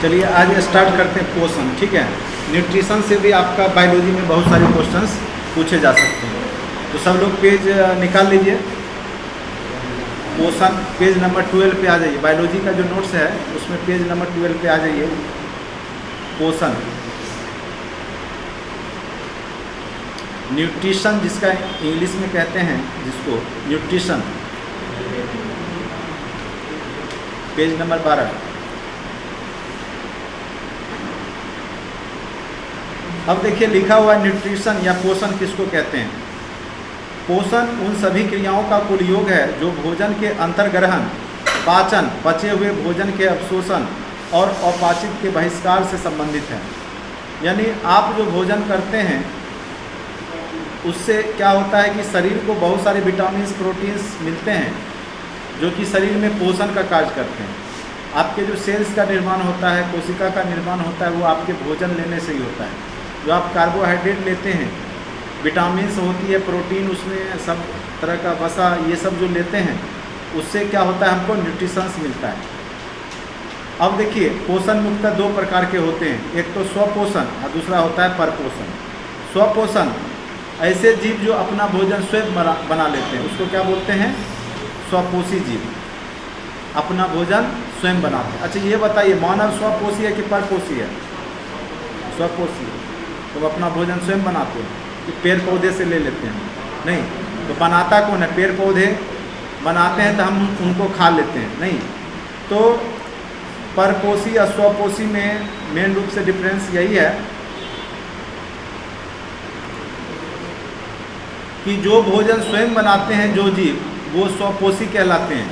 चलिए आज स्टार्ट करते हैं पोषण। ठीक है, न्यूट्रिशन से भी आपका बायोलॉजी में बहुत सारे क्वेश्चंस पूछे जा सकते हैं। तो सब लोग पेज निकाल लीजिए। पोषण पेज नंबर 12 पे आ जाइए। बायोलॉजी का जो नोट्स है उसमें पेज नंबर 12 पे आ जाइए। पोषण, न्यूट्रिशन जिसका इंग्लिश में कहते हैं, जिसको न्यूट्रिशन, पेज नंबर 12। अब देखिए लिखा हुआ न्यूट्रिशन या पोषण किसको कहते हैं। पोषण उन सभी क्रियाओं का कुल योग है जो भोजन के अंतर्ग्रहण, पाचन, पचे हुए भोजन के अवशोषण और अपाचित के बहिष्कार से संबंधित है। यानी आप जो भोजन करते हैं उससे क्या होता है कि शरीर को बहुत सारे विटामिन, प्रोटीन्स मिलते हैं जो कि शरीर में पोषण का कार्य करते हैं। आपके जो सेल्स का निर्माण होता है, कोशिका का निर्माण होता है, वो आपके भोजन लेने से ही होता है। जो आप कार्बोहाइड्रेट लेते हैं, विटामिन्स होती है, प्रोटीन, उसमें सब तरह का वसा, ये सब जो लेते हैं उससे क्या होता है, हमको न्यूट्रिशंस मिलता है। अब देखिए पोषण मुख्यतः दो प्रकार के होते हैं, एक तो स्वपोषण और दूसरा होता है परपोषण। स्वपोषण ऐसे जीव जो अपना भोजन स्वयं बना लेते हैं, उसको क्या बोलते हैं, स्वपोषी जीव, अपना भोजन स्वयं बनाते हैं। अच्छा ये बताइए, मानव स्वपोषी है कि परपोषी है? स्वपोषी है, तो अपना भोजन स्वयं बनाते हैं कि पेड़ पौधे से ले लेते हैं? नहीं, तो बनाता कौन है? पेड़ पौधे बनाते हैं तो हम उनको खा लेते हैं? नहीं। तो परपोषी और स्वपोषी में मेन रूप से डिफरेंस यही है कि जो भोजन स्वयं बनाते हैं जो जीव, वो स्वपोषी कहलाते हैं,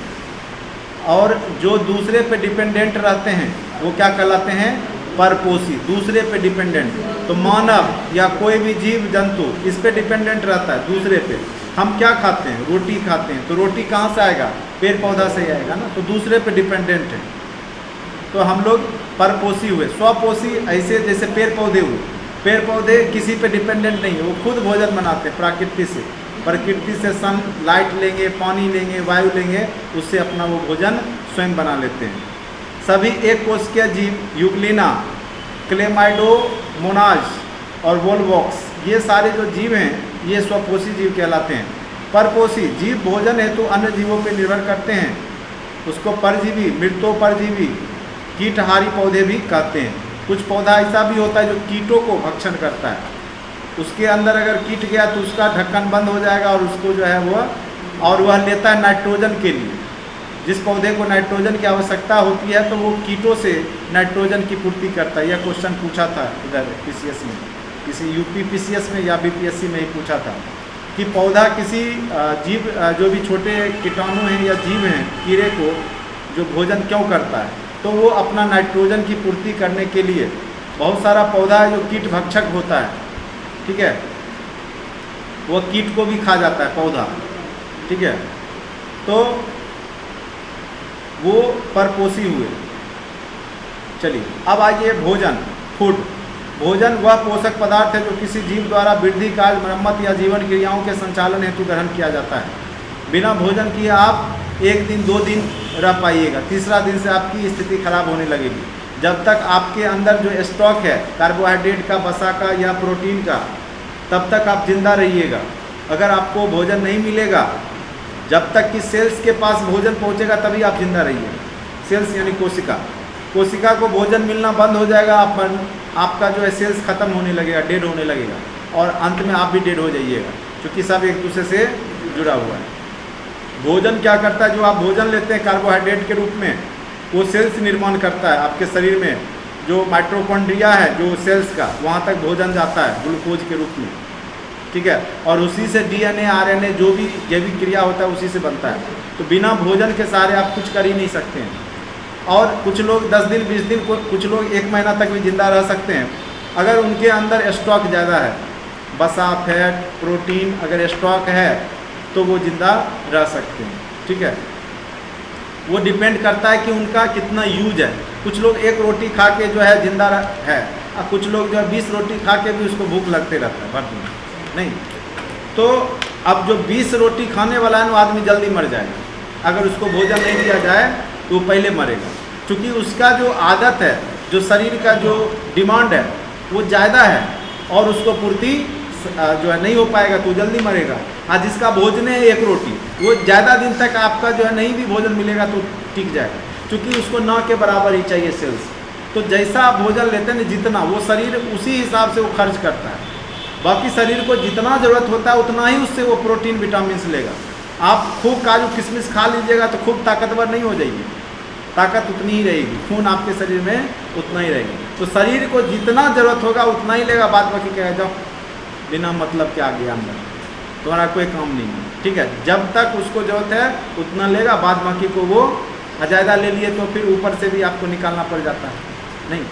और जो दूसरे पे डिपेंडेंट रहते हैं वो क्या कहलाते हैं, परपोषी, दूसरे पे डिपेंडेंट। तो मानव या कोई भी जीव जंतु इस पे डिपेंडेंट रहता है, दूसरे पे। हम क्या खाते हैं, रोटी खाते हैं, तो रोटी कहाँ से आएगा, पेड़ पौधा से ही आएगा ना, तो दूसरे पे डिपेंडेंट है। तो हम लोग परपोषी हुए। स्वपोषी ऐसे जैसे पेड़ पौधे हुए, पेड़ पौधे किसी पे डिपेंडेंट नहीं है, वो खुद भोजन बनाते हैं प्रकृति से। प्रकृति से सन लाइट लेंगे, पानी लेंगे, वायु लेंगे, उससे अपना वो भोजन स्वयं बना लेते हैं। सभी एक कोशिकीय जीव, यूग्लिना, क्लेमाइडोमोनाज और वोल्वॉक्स, ये सारे जो जीव हैं ये स्वपोषी जीव कहलाते हैं। परपोषी जीव भोजन हेतु अन्य जीवों पर निर्भर करते हैं, उसको परजीवी, मृतोपरजीवी, कीटहारी पौधे भी कहते हैं। कुछ पौधा ऐसा भी होता है जो कीटों को भक्षण करता है, उसके अंदर अगर कीट गया तो उसका ढक्कन बंद हो जाएगा और उसको जो है वह लेता है नाइट्रोजन के लिए। जिस पौधे को नाइट्रोजन की आवश्यकता होती है तो वो कीटों से नाइट्रोजन की पूर्ति करता है। यह क्वेश्चन पूछा था इधर पीसीएस में, किसी यूपी पीसीएस में या बीपीएससी में ही पूछा था कि पौधा किसी जीव, जो भी छोटे कीटाणु हैं या जीव हैं, कीड़े को जो भोजन क्यों करता है, तो वो अपना नाइट्रोजन की पूर्ति करने के लिए। बहुत सारा पौधा है जो कीट भक्षक होता है, ठीक है, वो कीट को भी खा जाता है पौधा, ठीक है, तो वो परपोषी हुए। चलिए अब आइए भोजन, फूड। भोजन वह पोषक पदार्थ है जो किसी जीव द्वारा वृद्धि, कार्य, मरम्मत या जीवन क्रियाओं के संचालन हेतु ग्रहण किया जाता है। बिना भोजन किए आप 1 दिन 2 दिन रह पाइएगा, तीसरा दिन से आपकी स्थिति खराब होने लगेगी। जब तक आपके अंदर जो स्टॉक है कार्बोहाइड्रेट का, वसा का या प्रोटीन का, तब तक आप जिंदा रहिएगा। अगर आपको भोजन नहीं मिलेगा, जब तक कि सेल्स के पास भोजन पहुंचेगा तभी आप जिंदा रहिए। सेल्स यानी कोशिका, कोशिका को भोजन मिलना बंद हो जाएगा, आपका जो है सेल्स खत्म होने लगेगा, डेड होने लगेगा, और अंत में आप भी डेड हो जाइएगा, क्योंकि सब एक दूसरे से जुड़ा हुआ है। भोजन क्या करता है, जो आप भोजन लेते हैं कार्बोहाइड्रेट के रूप में, वो सेल्स निर्माण करता है। आपके शरीर में जो माइटोकॉन्ड्रिया है, जो सेल्स का, वहाँ तक भोजन जाता है ग्लूकोज के रूप में, ठीक है, और उसी से डीएनए, आरएनए, जो भी जैविक क्रिया होता है उसी से बनता है। तो बिना भोजन के सहारे आप कुछ कर ही नहीं सकते हैं। और कुछ लोग 10 दिन 20 दिन, कुछ लोग 1 महीना तक भी जिंदा रह सकते हैं अगर उनके अंदर स्टॉक ज़्यादा है, वसा, फैट, प्रोटीन अगर स्टॉक है तो वो जिंदा रह सकते हैं, ठीक है। वो डिपेंड करता है कि उनका कितना यूज है। कुछ लोग 1 रोटी खा के जो है जिंदा है, और कुछ लोग जो है 20 रोटी खा के भी उसको भूख लगते रहता है भर दिन, नहीं। तो अब जो 20 रोटी खाने वाला है वो आदमी जल्दी मर जाएगा, अगर उसको भोजन नहीं दिया जाए तो वो पहले मरेगा, क्योंकि उसका जो आदत है जो शरीर का जो डिमांड है वो ज़्यादा है और उसको पूर्ति जो है नहीं हो पाएगा तो जल्दी मरेगा। आज जिसका भोजन है 1 रोटी, वो ज़्यादा दिन तक आपका जो है नहीं भी भोजन मिलेगा तो टिक जाएगा, क्योंकि उसको न के बराबर ही चाहिए सेल्स। तो जैसा आप भोजन लेते हैं जितना, वो शरीर उसी हिसाब से वो खर्च करता है। बाकी शरीर को जितना ज़रूरत होता है उतना ही उससे वो प्रोटीन विटामिन लेगा। आप खूब काजू किशमिश खा लीजिएगा तो खूब ताकतवर नहीं हो जाएगी, ताकत उतनी ही रहेगी, खून आपके शरीर में उतना ही रहेगी। तो शरीर को जितना ज़रूरत होगा उतना ही लेगा, बाद बाकी कह जाओ बिना मतलब के आ गया अंदर, तुम्हारा कोई काम नहीं है, ठीक है। जब तक उसको ज़रूरत है उतना लेगा, बाद बाकी को वो ज़्यादा ले लिए तो फिर ऊपर से भी आपको निकालना पड़ जाता है, नहीं।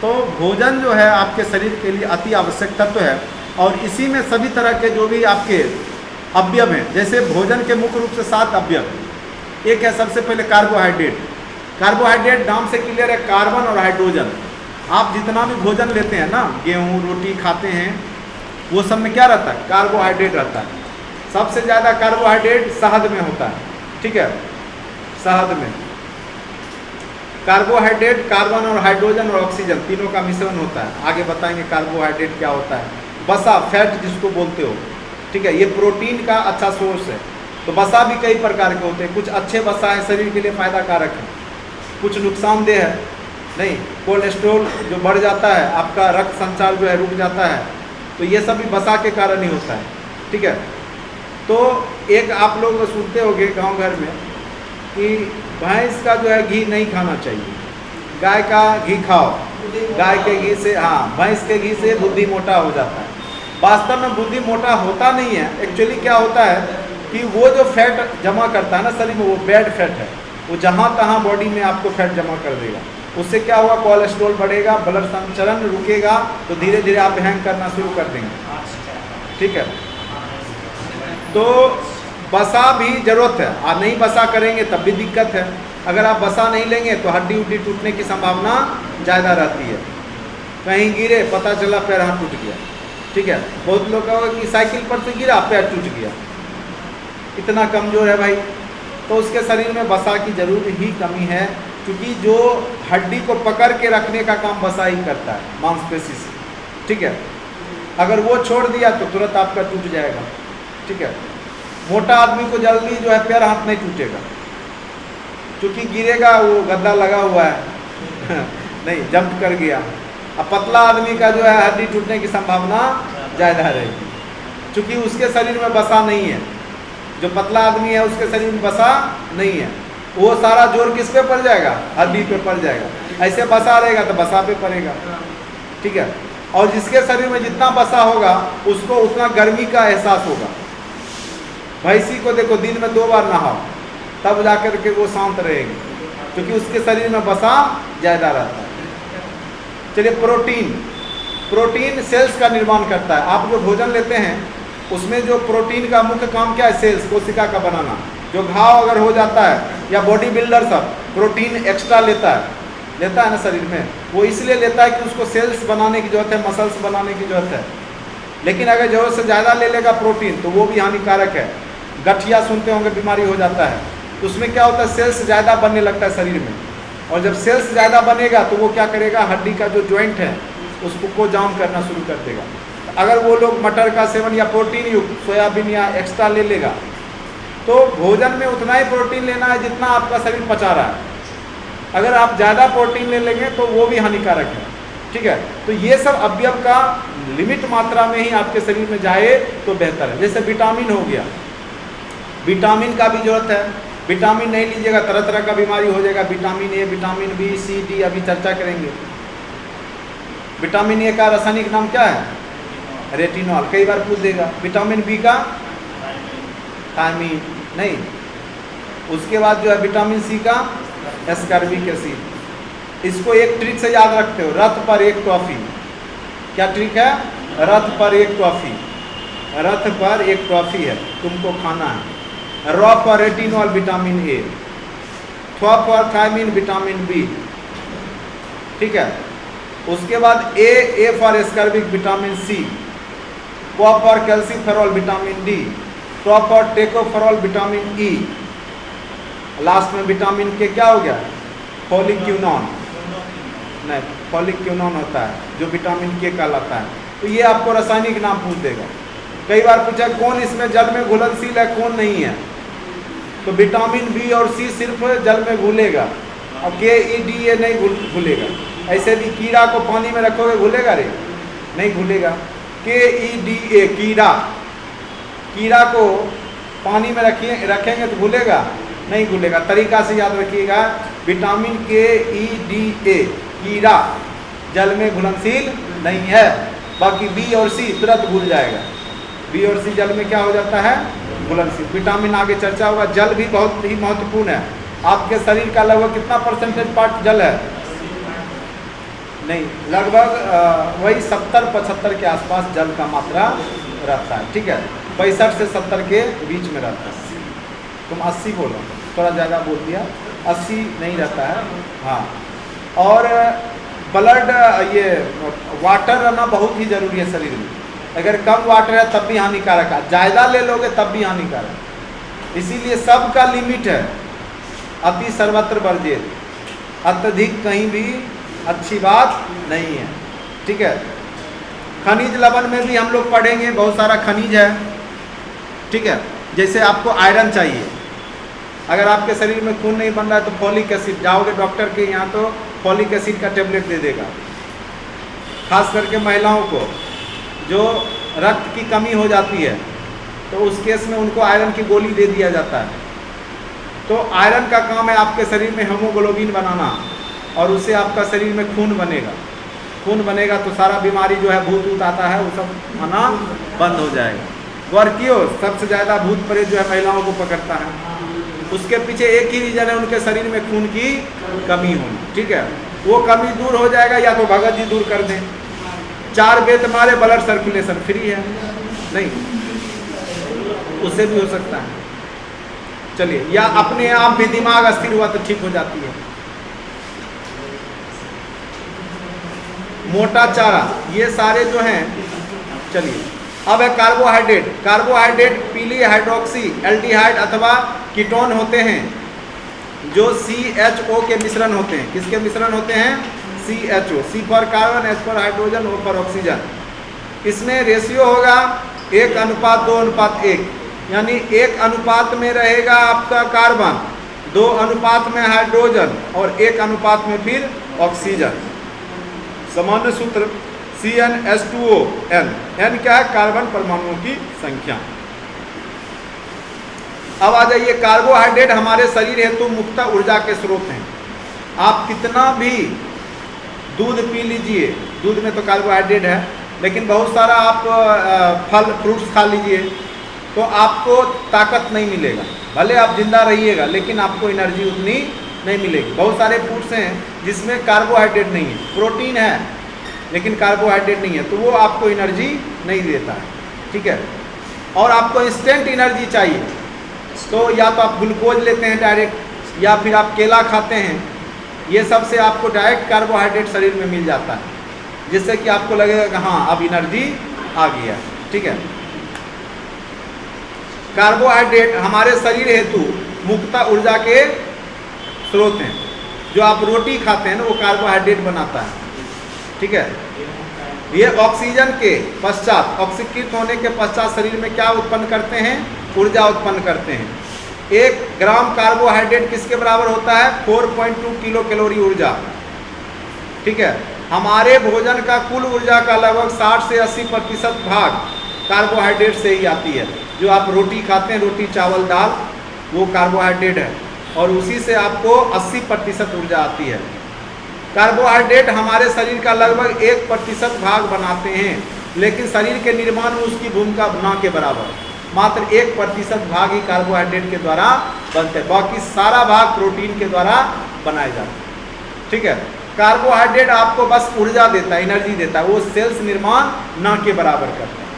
तो भोजन जो है आपके शरीर के लिए अति आवश्यक तत्व है, और इसी में सभी तरह के जो भी आपके अवयव हैं, जैसे भोजन के मुख्य रूप से 7 अवयव। एक है सबसे पहले कार्बोहाइड्रेट। कार्बोहाइड्रेट नाम से क्लियर है, कार्बन और हाइड्रोजन। आप जितना भी भोजन लेते हैं ना, गेहूँ रोटी खाते हैं, वो सब में क्या रहता है? कार्बोहाइड्रेट रहता है। सबसे ज़्यादा कार्बोहाइड्रेट शहद में होता है, ठीक है। शहद में कार्बोहाइड्रेट, कार्बन और हाइड्रोजन और ऑक्सीजन तीनों का मिश्रण होता है। आगे बताएंगे कार्बोहाइड्रेट क्या होता है। वसा, फैट जिसको बोलते हो, ठीक है, ये प्रोटीन का अच्छा सोर्स है। तो वसा भी कई प्रकार के होते हैं, कुछ अच्छे वसा है, शरीर के लिए फ़ायदा कारक है, कुछ नुकसानदेह है, नहीं। कोलेस्ट्रॉल जो बढ़ जाता है, आपका रक्त संचार जो है रुक जाता है, तो ये सब भी वसा के कारण ही होता है, ठीक है। तो एक आप लोग सुनते होंगे गांव घर में कि भैंस का जो है घी नहीं खाना चाहिए, गाय का घी खाओ, गाय के घी से, हाँ, भैंस के घी से बुद्धि मोटा हो जाता है। वास्तव में बुद्धि मोटा होता नहीं है। एक्चुअली क्या होता है कि वो जो फैट जमा करता है ना शरीर में, वो बैड फैट है, वो जहाँ तहाँ बॉडी में आपको फैट जमा कर देगा। उससे क्या होगा? कोलेस्ट्रॉल बढ़ेगा, ब्लड संचरण रुकेगा, तो धीरे धीरे आप हैंग करना शुरू कर देंगे, ठीक है। तो वसा भी जरूरत है, आप नहीं वसा करेंगे तब भी दिक्कत है। अगर आप वसा नहीं लेंगे तो हड्डी उड्डी टूटने की संभावना ज़्यादा रहती है। कहीं गिरे, पता चला पैर हाथ टूट गया, ठीक है। बहुत लोग का कि साइकिल पर से गिरा, पैर टूट गया, इतना कमज़ोर है भाई। तो उसके शरीर में वसा की जरूर ही कमी है, क्योंकि जो हड्डी को पकड़ के रखने का काम वसा ही करता है, मांसपेशी से, ठीक है। अगर वो छोड़ दिया तो तुरंत आपका टूट जाएगा, ठीक है। मोटा आदमी को जल्दी जो है पैर हाथ नहीं टूटेगा, क्योंकि गिरेगा, वो गद्दा लगा हुआ है नहीं, जंप कर गया। अब पतला आदमी का जो है हड्डी टूटने की संभावना ज़्यादा रहेगी, क्योंकि उसके शरीर में वसा नहीं है। जो पतला आदमी है उसके शरीर में वसा नहीं है, वो सारा जोर किस पे पड़ जाएगा? हड्डी पे पड़ जाएगा। ऐसे वसा रहेगा तो वसा पे पड़ेगा, ठीक है। और जिसके शरीर में जितना वसा होगा उसको उतना गर्मी का एहसास होगा। भैंसी को देखो, दिन में 2 बार नहाओ, तब जाकर के वो शांत रहेगी, क्योंकि उसके शरीर में वसा ज़्यादा रहता है। चलिए, प्रोटीन सेल्स का निर्माण करता है। आप जो भोजन लेते हैं उसमें जो प्रोटीन का मुख्य काम क्या है? सेल्स, कोशिका का बनाना। जो घाव अगर हो जाता है, या बॉडी बिल्डर सब प्रोटीन एक्स्ट्रा लेता है ना शरीर में, वो इसलिए लेता है कि उसको सेल्स बनाने की जरूरत है, मसल्स बनाने की जरूरत है। लेकिन अगर ज़रूरत से ज़्यादा ले लेगा प्रोटीन तो वो भी हानिकारक है। गठिया सुनते होंगे, बीमारी हो जाता है, तो उसमें क्या होता है? सेल्स ज़्यादा बनने लगता है शरीर में, और जब सेल्स ज़्यादा बनेगा तो वो क्या करेगा? हड्डी का जो जॉइंट है उसको जाम करना शुरू कर देगा। अगर वो लोग मटर का सेवन या प्रोटीन युक्त सोयाबीन या एक्स्ट्रा ले लेगा, तो भोजन में उतना ही प्रोटीन लेना है जितना आपका शरीर पचा रहा है। अगर आप ज़्यादा प्रोटीन ले लेंगे तो वो भी हानिकारक है, ठीक है। तो ये सब अवयव का लिमिट मात्रा में ही आपके शरीर में जाए तो बेहतर है। जैसे विटामिन हो गया, विटामिन का भी जरूरत है। विटामिन नहीं लीजिएगा तरह तरह का बीमारी हो जाएगा। Vitamin A, vitamin B, C, D अभी चर्चा करेंगे। विटामिन ए का रासायनिक नाम क्या है? रेटिनॉल। कई बार पूछ देगा। विटामिन बी का थायमीन नहीं। उसके बाद जो है विटामिन सी का एस्कॉर्बिक एसिड। इसको एक ट्रिक से याद रखते हो, रथ पर एक टॉफी। क्या ट्रिक है? रथ पर एक टॉफी। रथ पर एक टॉफी है, तुमको खाना है। र पर रेटिनॉल विटामिन ए, थ पर थायमीन विटामिन बी, ठीक है। उसके बाद A for ascorbic vitamin C, क पर कैल्सीफेरॉल विटामिन डी, ट पर टेकोफेरॉल विटामिन ई, लास्ट में विटामिन के क्या हो गया? फोलिक्यूनॉन। नहीं, फॉलिक क्विनोन होता है जो विटामिन के कहलाता है। तो ये आपको रासायनिक नाम पूछ देगा। कई बार पूछा कौन इसमें जल में घुलनशील है कौन नहीं है, तो विटामिन बी और सी सिर्फ जल में घुलेगा, और KEDA नहीं घुलेगा। ऐसे भी कीड़ा को पानी में रखोगे घुलेगा रे? नहीं घुलेगा। KEDA कीड़ा, कीड़ा को पानी में रखेंगे तो घुलेगा? नहीं घुलेगा। तरीका से याद रखिएगा, विटामिन KEDA कीड़ा जल में घुलनशील नहीं है, बाकी बी और सी तुरंत घुल जाएगा। बी और सी जल में क्या हो जाता है? घुलनशील। विटामिन आगे चर्चा होगा। जल भी बहुत ही महत्वपूर्ण है। आपके शरीर का लगभग कितना परसेंटेज पार्ट जल है? नहीं, लगभग वही 70-75 के आसपास जल का मात्रा रहता है। ठीक है, 65 से 70 के बीच में रहता है। तुम 80 बोलो, थोड़ा ज़्यादा बोल दिया, 80 नहीं रहता है। हाँ, और ब्लड, ये वाटर रहना बहुत ही ज़रूरी है शरीर में। अगर कम वाटर है तब भी हानिकारक है, ज़्यादा ले लोगे तब भी हानिकारक। इसीलिए सबका लिमिट है। अति सर्वत्र वर्जित, अत्यधिक कहीं भी अच्छी बात नहीं है। ठीक है, खनिज लवण में भी हम लोग पढ़ेंगे, बहुत सारा खनिज है। ठीक है, जैसे आपको आयरन चाहिए, अगर आपके शरीर में खून नहीं बन रहा है तो फॉलिक एसिड, जाओगे डॉक्टर के यहाँ तो फॉलिक एसिड का टेबलेट दे देगा। खास करके महिलाओं को जो रक्त की कमी हो जाती है तो उस केस में उनको आयरन की गोली दे दिया जाता है। तो आयरन का काम है आपके शरीर में हीमोग्लोबिन बनाना, और उससे आपका शरीर में खून बनेगा। खून बनेगा तो सारा बीमारी जो है, भूत ऊत आता है, वो सब आना बंद हो जाएगा। वर्कियो सबसे ज़्यादा भूत प्रेत जो है महिलाओं को पकड़ता है। उसके पीछे एक ही रीजन है, उनके शरीर में खून की कमी होनी। ठीक है, वो कमी दूर हो जाएगा या तो भगत जी दूर कर दें। 4 बेत मारे ब्लड सर्कुलेशन फ्री है, नहीं उससे भी हो सकता है। चलिए, या अपने आप भी दिमाग अस्थिर हुआ तो ठीक हो जाती है। मोटा चारा, ये सारे जो हैं। चलिए, अब है कार्बोहाइड्रेट। कार्बोहाइड्रेट पीली हाइड्रोक्सी एल्डिहाइड अथवा कीटोन होते हैं जो CHO के मिश्रण होते हैं। किसके मिश्रण होते हैं? CHO, C for carbon, H for hydrogen, O for oxygen. इसमें रेशियो होगा 1:2:1, यानी 1 अनुपात में रहेगा आपका कार्बन, 2 अनुपात में हाइड्रोजन और 1 अनुपात में फिर ऑक्सीजन। सामान्य सूत्र CnH2O, N क्या है? कार्बन परमाणुओं की संख्या। अब आ जाइए, कार्बोहाइड्रेट हमारे शरीर हेतु मुक्त ऊर्जा के स्रोत हैं। आप कितना भी दूध पी लीजिए, दूध में तो कार्बोहाइड्रेट है, लेकिन बहुत सारा आप फल फ्रूट्स खा लीजिए तो आपको ताकत नहीं मिलेगा। भले आप जिंदा रहिएगा लेकिन आपको एनर्जी उतनी नहीं मिलेगी। बहुत सारे फूड्स हैं जिसमें कार्बोहाइड्रेट नहीं है, प्रोटीन है लेकिन कार्बोहाइड्रेट नहीं है, तो वो आपको एनर्जी नहीं देता है। ठीक है, और आपको इंस्टेंट एनर्जी चाहिए तो या तो आप ग्लूकोज लेते हैं डायरेक्ट, या फिर आप केला खाते हैं। ये सब से आपको डायरेक्ट कार्बोहाइड्रेट शरीर में मिल जाता है, जिससे कि आपको लगेगा कि हाँ अब एनर्जी आ गया। ठीक है, कार्बोहाइड्रेट हमारे शरीर हेतु मुक्त ऊर्जा के स्रोत हैं। जो आप रोटी खाते हैं ना, वो कार्बोहाइड्रेट बनाता है। ठीक है, ये ऑक्सीजन के पश्चात, ऑक्सीकृत होने के पश्चात शरीर में क्या उत्पन्न करते हैं? ऊर्जा उत्पन्न करते हैं। 1 ग्राम कार्बोहाइड्रेट किसके बराबर होता है? 4.2 किलो कैलोरी ऊर्जा। ठीक है, हमारे भोजन का कुल ऊर्जा का लगभग 60 से 80% भाग कार्बोहाइड्रेट से ही आती है। जो आप रोटी खाते हैं, रोटी चावल दाल, वो कार्बोहाइड्रेट है, और उसी से आपको 80% ऊर्जा आती है। कार्बोहाइड्रेट हमारे शरीर का लगभग 1% भाग बनाते हैं, लेकिन शरीर के निर्माण में उसकी भूमिका न के बराबर। मात्र 1% भाग ही कार्बोहाइड्रेट के द्वारा बनते हैं, बाकी सारा भाग प्रोटीन के द्वारा बनाए जाते हैं। ठीक है, कार्बोहाइड्रेट आपको बस ऊर्जा देता है, एनर्जी देता है, वो सेल्स निर्माण न के बराबर करता है।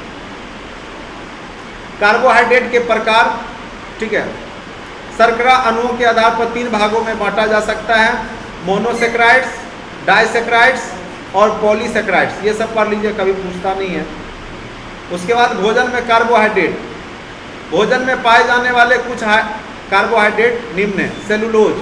कार्बोहाइड्रेट के प्रकार, ठीक है, शर्करा अणुओं के आधार पर 3 भागों में बांटा जा सकता है। मोनोसेक्राइड्स, डाइसेक्राइड्स और पॉलीसेक्राइड्स। ये सब पढ़ लीजिए, कभी पूछता नहीं है। उसके बाद भोजन में कार्बोहाइड्रेट, भोजन में पाए जाने वाले कुछ कार्बोहाइड्रेट निम्न है। सेलुलोज,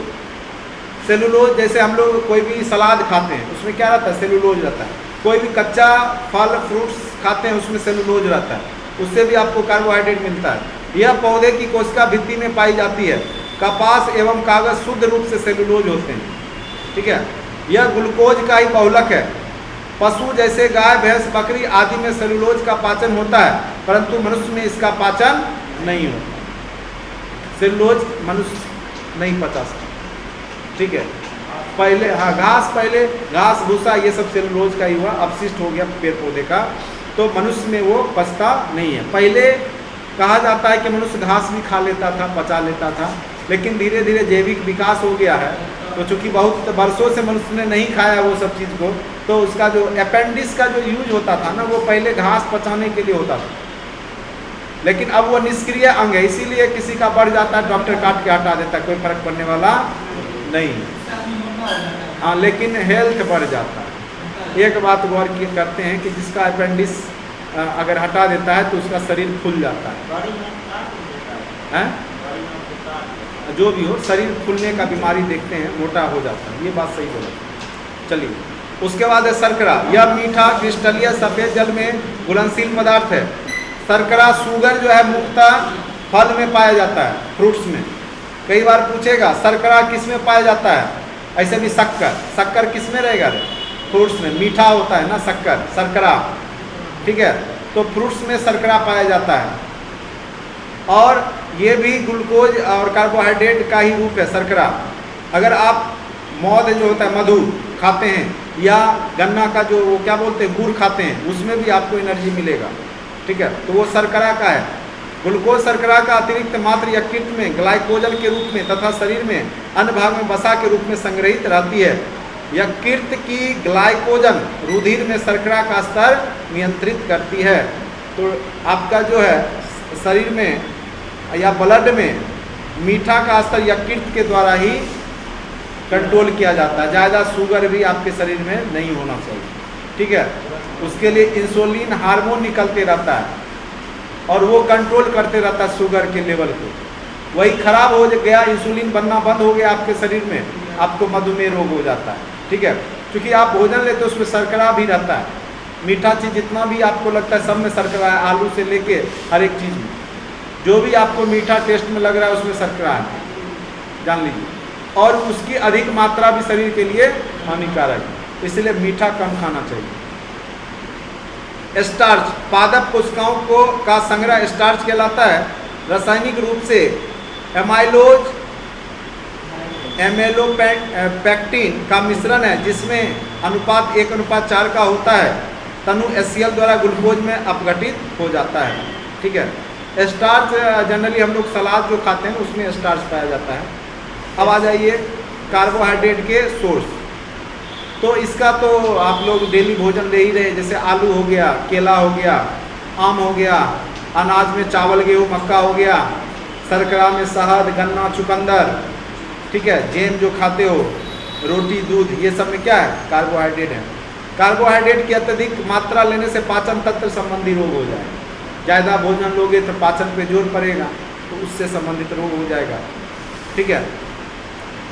सेलुलोज जैसे हम लोग कोई भी सलाद खाते हैं उसमें क्या रहता है, सेलुलोज रहता है। कोई भी कच्चा फल फ्रूट्स खाते हैं उसमें सेलुलोज रहता है, उससे भी आपको कार्बोहाइड्रेट मिलता है। यह पौधे की कोशिका भित्ति में पाई जाती है। कपास एवं कागज शुद्ध रूप से सेलुलोज होते हैं, ठीक है। यह ग्लूकोज का ही बहुलक है। पशु जैसे गाय भैंस बकरी आदि में सेलुलोज का पाचन होता है, परंतु मनुष्य में इसका पाचन नहीं होता। सेलुलोज मनुष्य नहीं पचा सकता, ठीक है। पहले हाँ घास, पहले घास भूसा ये सब सेलुलोज का ही हुआ, अपशिष्ट हो गया पेड़ पौधे का, तो मनुष्य में वो पचता नहीं है। पहले कहा जाता है कि मनुष्य घास भी खा लेता था, पचा लेता था, लेकिन धीरे धीरे जैविक विकास हो गया है, तो चूँकि बहुत वर्षों से मनुष्य ने नहीं खाया वो सब चीज़ को, तो उसका जो अपेंडिक्स का जो यूज होता था ना, वो पहले घास पचाने के लिए होता था, लेकिन अब वो निष्क्रिय अंग है, इसीलिए किसी का बढ़ जाता है डॉक्टर काट के हटा देता है, कोई फर्क पड़ने वाला नहीं। हाँ, लेकिन हेल्थ बढ़ जाता है। एक बात गौर करते हैं कि जिसका अपेंडिक्स अगर हटा देता है तो उसका शरीर फूल जाता है, जो भी हो शरीर फूलने का बीमारी देखते हैं, मोटा हो जाता है, ये बात सही बोला। चलिए, उसके बाद है शर्करा। यह मीठा क्रिस्टलीय सफेद जल में घुलनशील पदार्थ है। शर्करा शुगर जो है मुख्यतः फल में पाया जाता है, फ्रूट्स में। कई बार पूछेगा शर्करा किस में पाया जाता है, ऐसे भी शक्कर किस में रहेगा, फ्रूट्स में। मीठा होता है ना शक्कर, शर्करा, ठीक है, तो फ्रूट्स में शर्करा पाया जाता है। और ये भी ग्लूकोज और कार्बोहाइड्रेट का ही रूप है शर्करा। अगर आप मौध जो होता है मधु खाते हैं, या गन्ना का जो वो क्या बोलते हैं गुड़ खाते हैं, उसमें भी आपको एनर्जी मिलेगा, ठीक है, तो वो शर्करा का है। ग्लूकोज शर्करा का अतिरिक्त मात्र यकृत में ग्लाइकोजन के रूप में तथा शरीर में अन्य भाग में वसा के रूप में संग्रहित रहती है। यकृत की ग्लाइकोजन रुधिर में शर्करा का स्तर नियंत्रित करती है। तो आपका जो है शरीर में या ब्लड में मीठा का स्तर यकृत के द्वारा ही कंट्रोल किया जाता है। ज़्यादा शुगर भी आपके शरीर में नहीं होना चाहिए, ठीक है। उसके लिए इंसुलिन हार्मोन निकलते रहता है और वो कंट्रोल करते रहता है शुगर के लेवल को। वही खराब हो गया, इंसुलिन बनना बंद हो गया आपके शरीर में, आपको मधुमेह रोग हो जाता है, ठीक है। क्योंकि आप भोजन लेते हो उसमें शर्करा भी रहता है। मीठा चीज़ जितना भी आपको लगता है सब में शर्करा है, आलू से लेके हर एक चीज़ में जो भी आपको मीठा टेस्ट में लग रहा है उसमें शर्करा है, जान लीजिए। और उसकी अधिक मात्रा भी शरीर के लिए हानिकारक है, इसलिए मीठा कम खाना चाहिए। स्टार्च पादप कोशिकाओं को का संग्रह स्टार्च कहलाता है। रासायनिक रूप से एमाइलोज एमेलोपेक्टिन का मिश्रण है, जिसमें अनुपात 1:4 का होता है। तनु HCl द्वारा ग्लूकोज में अपघटित हो जाता है, ठीक है। स्टार्च जनरली हम लोग सलाद जो खाते हैं उसमें स्टार्च पाया जाता है। अब आ जाइए कार्बोहाइड्रेट के सोर्स। तो इसका तो आप लोग डेली भोजन ले ही रहे, जैसे आलू हो गया, केला हो गया, आम हो गया, अनाज में चावल गेहूँ मक्का हो गया, शर्करा में शहद गन्ना चुकंदर, ठीक है, जेम जो खाते हो, रोटी दूध, ये सब में क्या है, कार्बोहाइड्रेट है। कार्बोहाइड्रेट की अत्यधिक मात्रा लेने से पाचन तंत्र संबंधी रोग हो जाए। ज़्यादा भोजन लोगे तो पाचन पे जोर पड़ेगा, तो उससे संबंधित रोग हो जाएगा, ठीक है।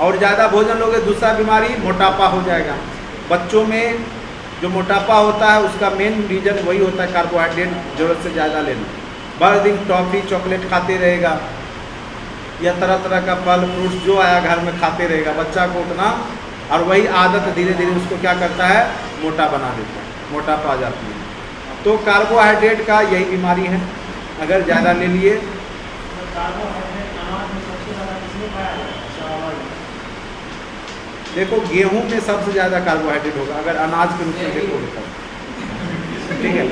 और ज़्यादा भोजन लोगे दूसरा बीमारी मोटापा हो जाएगा। बच्चों में जो मोटापा होता है उसका मेन रीज़न वही होता है कार्बोहाइड्रेट ज़रूरत से ज़्यादा लेना। भर दिन टॉफ़ी चॉकलेट खाते रहेगा या तरह तरह का फल फ्रूट्स जो आया घर में खाते रहेगा, बच्चा को उतना, और वही आदत धीरे धीरे उसको क्या करता है, मोटा बना देता है, मोटापा आ जाती है। तो कार्बोहाइड्रेट का यही बीमारी है, अगर ज़्यादा ले लिए। देखो गेहूं में सबसे ज़्यादा कार्बोहाइड्रेट होगा अगर अनाज के रूप में देखोगे तो, ठीक है।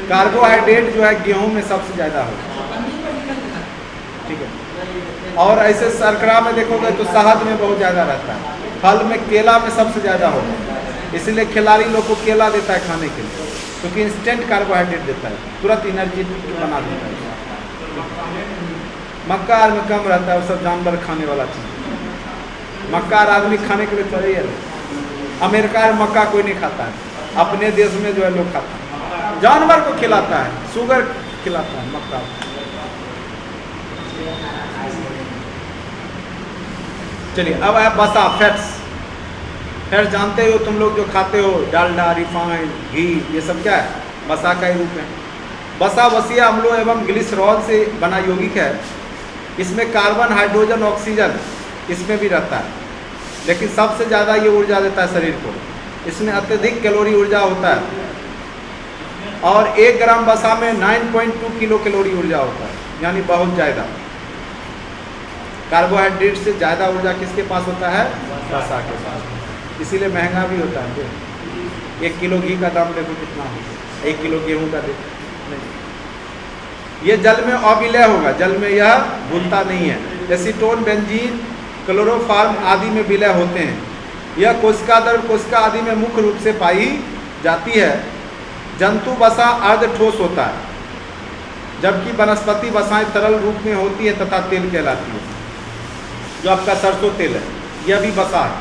कार्बोहाइड्रेट जो है गेहूं में सबसे ज़्यादा होगा, ठीक है। और ऐसे शर्करा में देखोगे तो शहद में बहुत ज़्यादा रहता है। फल में केला में सबसे ज़्यादा होगा, इसलिए खिलाड़ी लोग को केला देता है खाने के लिए, क्योंकि इंस्टेंट कार्बोहाइड्रेट देता है, तुरंत एनर्जी बना देता है। मक्का और में कम रहता है, वो सब जानवर खाने वाला चीज़। मक्का और आदमी खाने के लिए थोड़ी है। अमेरिका में मक्का कोई नहीं खाता है, अपने देश में जो है लोग खाता है, जानवर को खिलाता है, शुगर खिलाता है मक्का। चलिए अब है बसा, फैट्स। फैट्स जानते हो तुम लोग जो खाते हो, डालडा, रिफाइंड, घी, ये सब क्या है? बसा का ही रूप है। बसा वसीय अम्लों एवं ग्लिसरॉल से बना यौगिक है। इसमें कार्बन, हाइड्रोजन, ऑक्सीजन इसमें भी रहता है, लेकिन सबसे ज़्यादा ये ऊर्जा देता है शरीर को। इसमें अत्यधिक कैलोरी ऊर्जा होता है और 1 ग्राम बसा में 9.2 किलो कैलोरी ऊर्जा होता है, यानी बहुत ज़्यादा। कार्बोहाइड्रेट से ज़्यादा ऊर्जा किसके पास होता है? बसा के पास। इसीलिए महंगा भी होता है। 1 किलो घी का दाम देखो कितना होगा, 1 किलो गेहूँ का देखो नहीं। ये जल में अविलय होगा, जल में यह घुलता नहीं है। एसीटोन, बेंजीन, क्लोरोफॉर्म आदि में विलय होते हैं। यह कोशिका द्रव्य, कोशिका आदि में मुख्य रूप से पाई जाती है। जंतु बसा अर्ध ठोस होता है, जबकि वनस्पति बसाएं तरल रूप में होती है तथा तेल कहलाती है। जो आपका सरसों तेल है यह भी बसा है,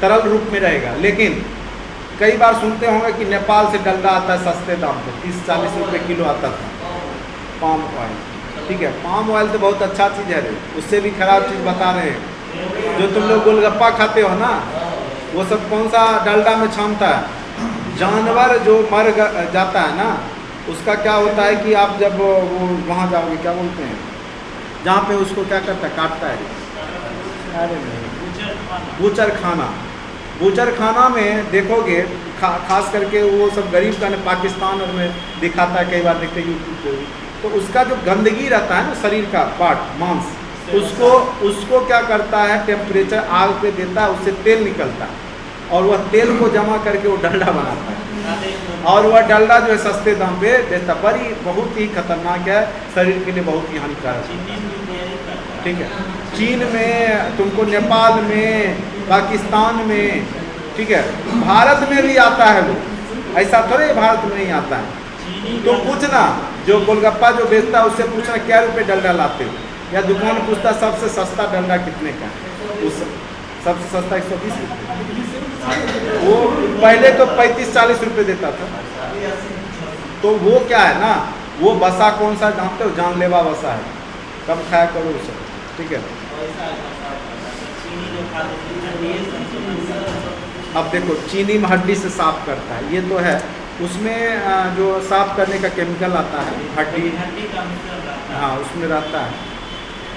तरल रूप में रहेगा। लेकिन कई बार सुनते होंगे कि नेपाल से डलडा आता है सस्ते दाम पे, 30-40 रुपये किलो आता था। पाम ऑयल, ठीक है, पाम ऑयल तो बहुत अच्छा चीज़ है रे, उससे भी खराब चीज़ बता रहे हैं। जो तुम लोग गोलगप्पा खाते हो ना, वो सब कौन सा डलडा में छानता है? जानवर जो मर जाता है ना, उसका क्या होता है कि आप जब वो वहाँ जाओगे, क्या बोलते हैं जहाँ पे उसको क्या करता है, काटता है, अरे नहीं, बूचर खाना। बूचर खाना में देखोगे खास करके वो सब गरीब का पाकिस्तान और में दिखाता है, कई बार देखते यूट्यूब पे, तो उसका जो गंदगी रहता है ना शरीर का पार्ट, मांस, उसको क्या करता है, टेम्परेचर आग पे देता है, उससे तेल निकलता है और वह तेल को जमा करके वो डलडा बनाता है। और वह डलडा जो है सस्ते दाम पे देता, बड़ी बहुत ही खतरनाक है, शरीर के लिए बहुत ही हानिकारक है। ठीक है, चीन में, तुमको नेपाल में, पाकिस्तान में, ठीक है, भारत में भी आता है वो, ऐसा थोड़े भारत में नहीं आता है। तो पूछना जो गोलगप्पा जो बेचता है उससे पूछना क्या रुपए डलडा लाते हो, या दुकान पूछता सबसे सस्ता डलडा कितने का, उस सबसे सस्ता 120 रुपये, वो पहले तो 35-40 रुपये देता था। तो वो क्या है ना, वो बसा कौन सा जानते हो? जानलेवा बसा है, कम खाया करो उसे, ठीक है। अब देखो चीनी में हड्डी से साफ करता है, ये तो है, उसमें जो साफ करने का केमिकल आता है हड्डी, हाँ उसमें रहता है,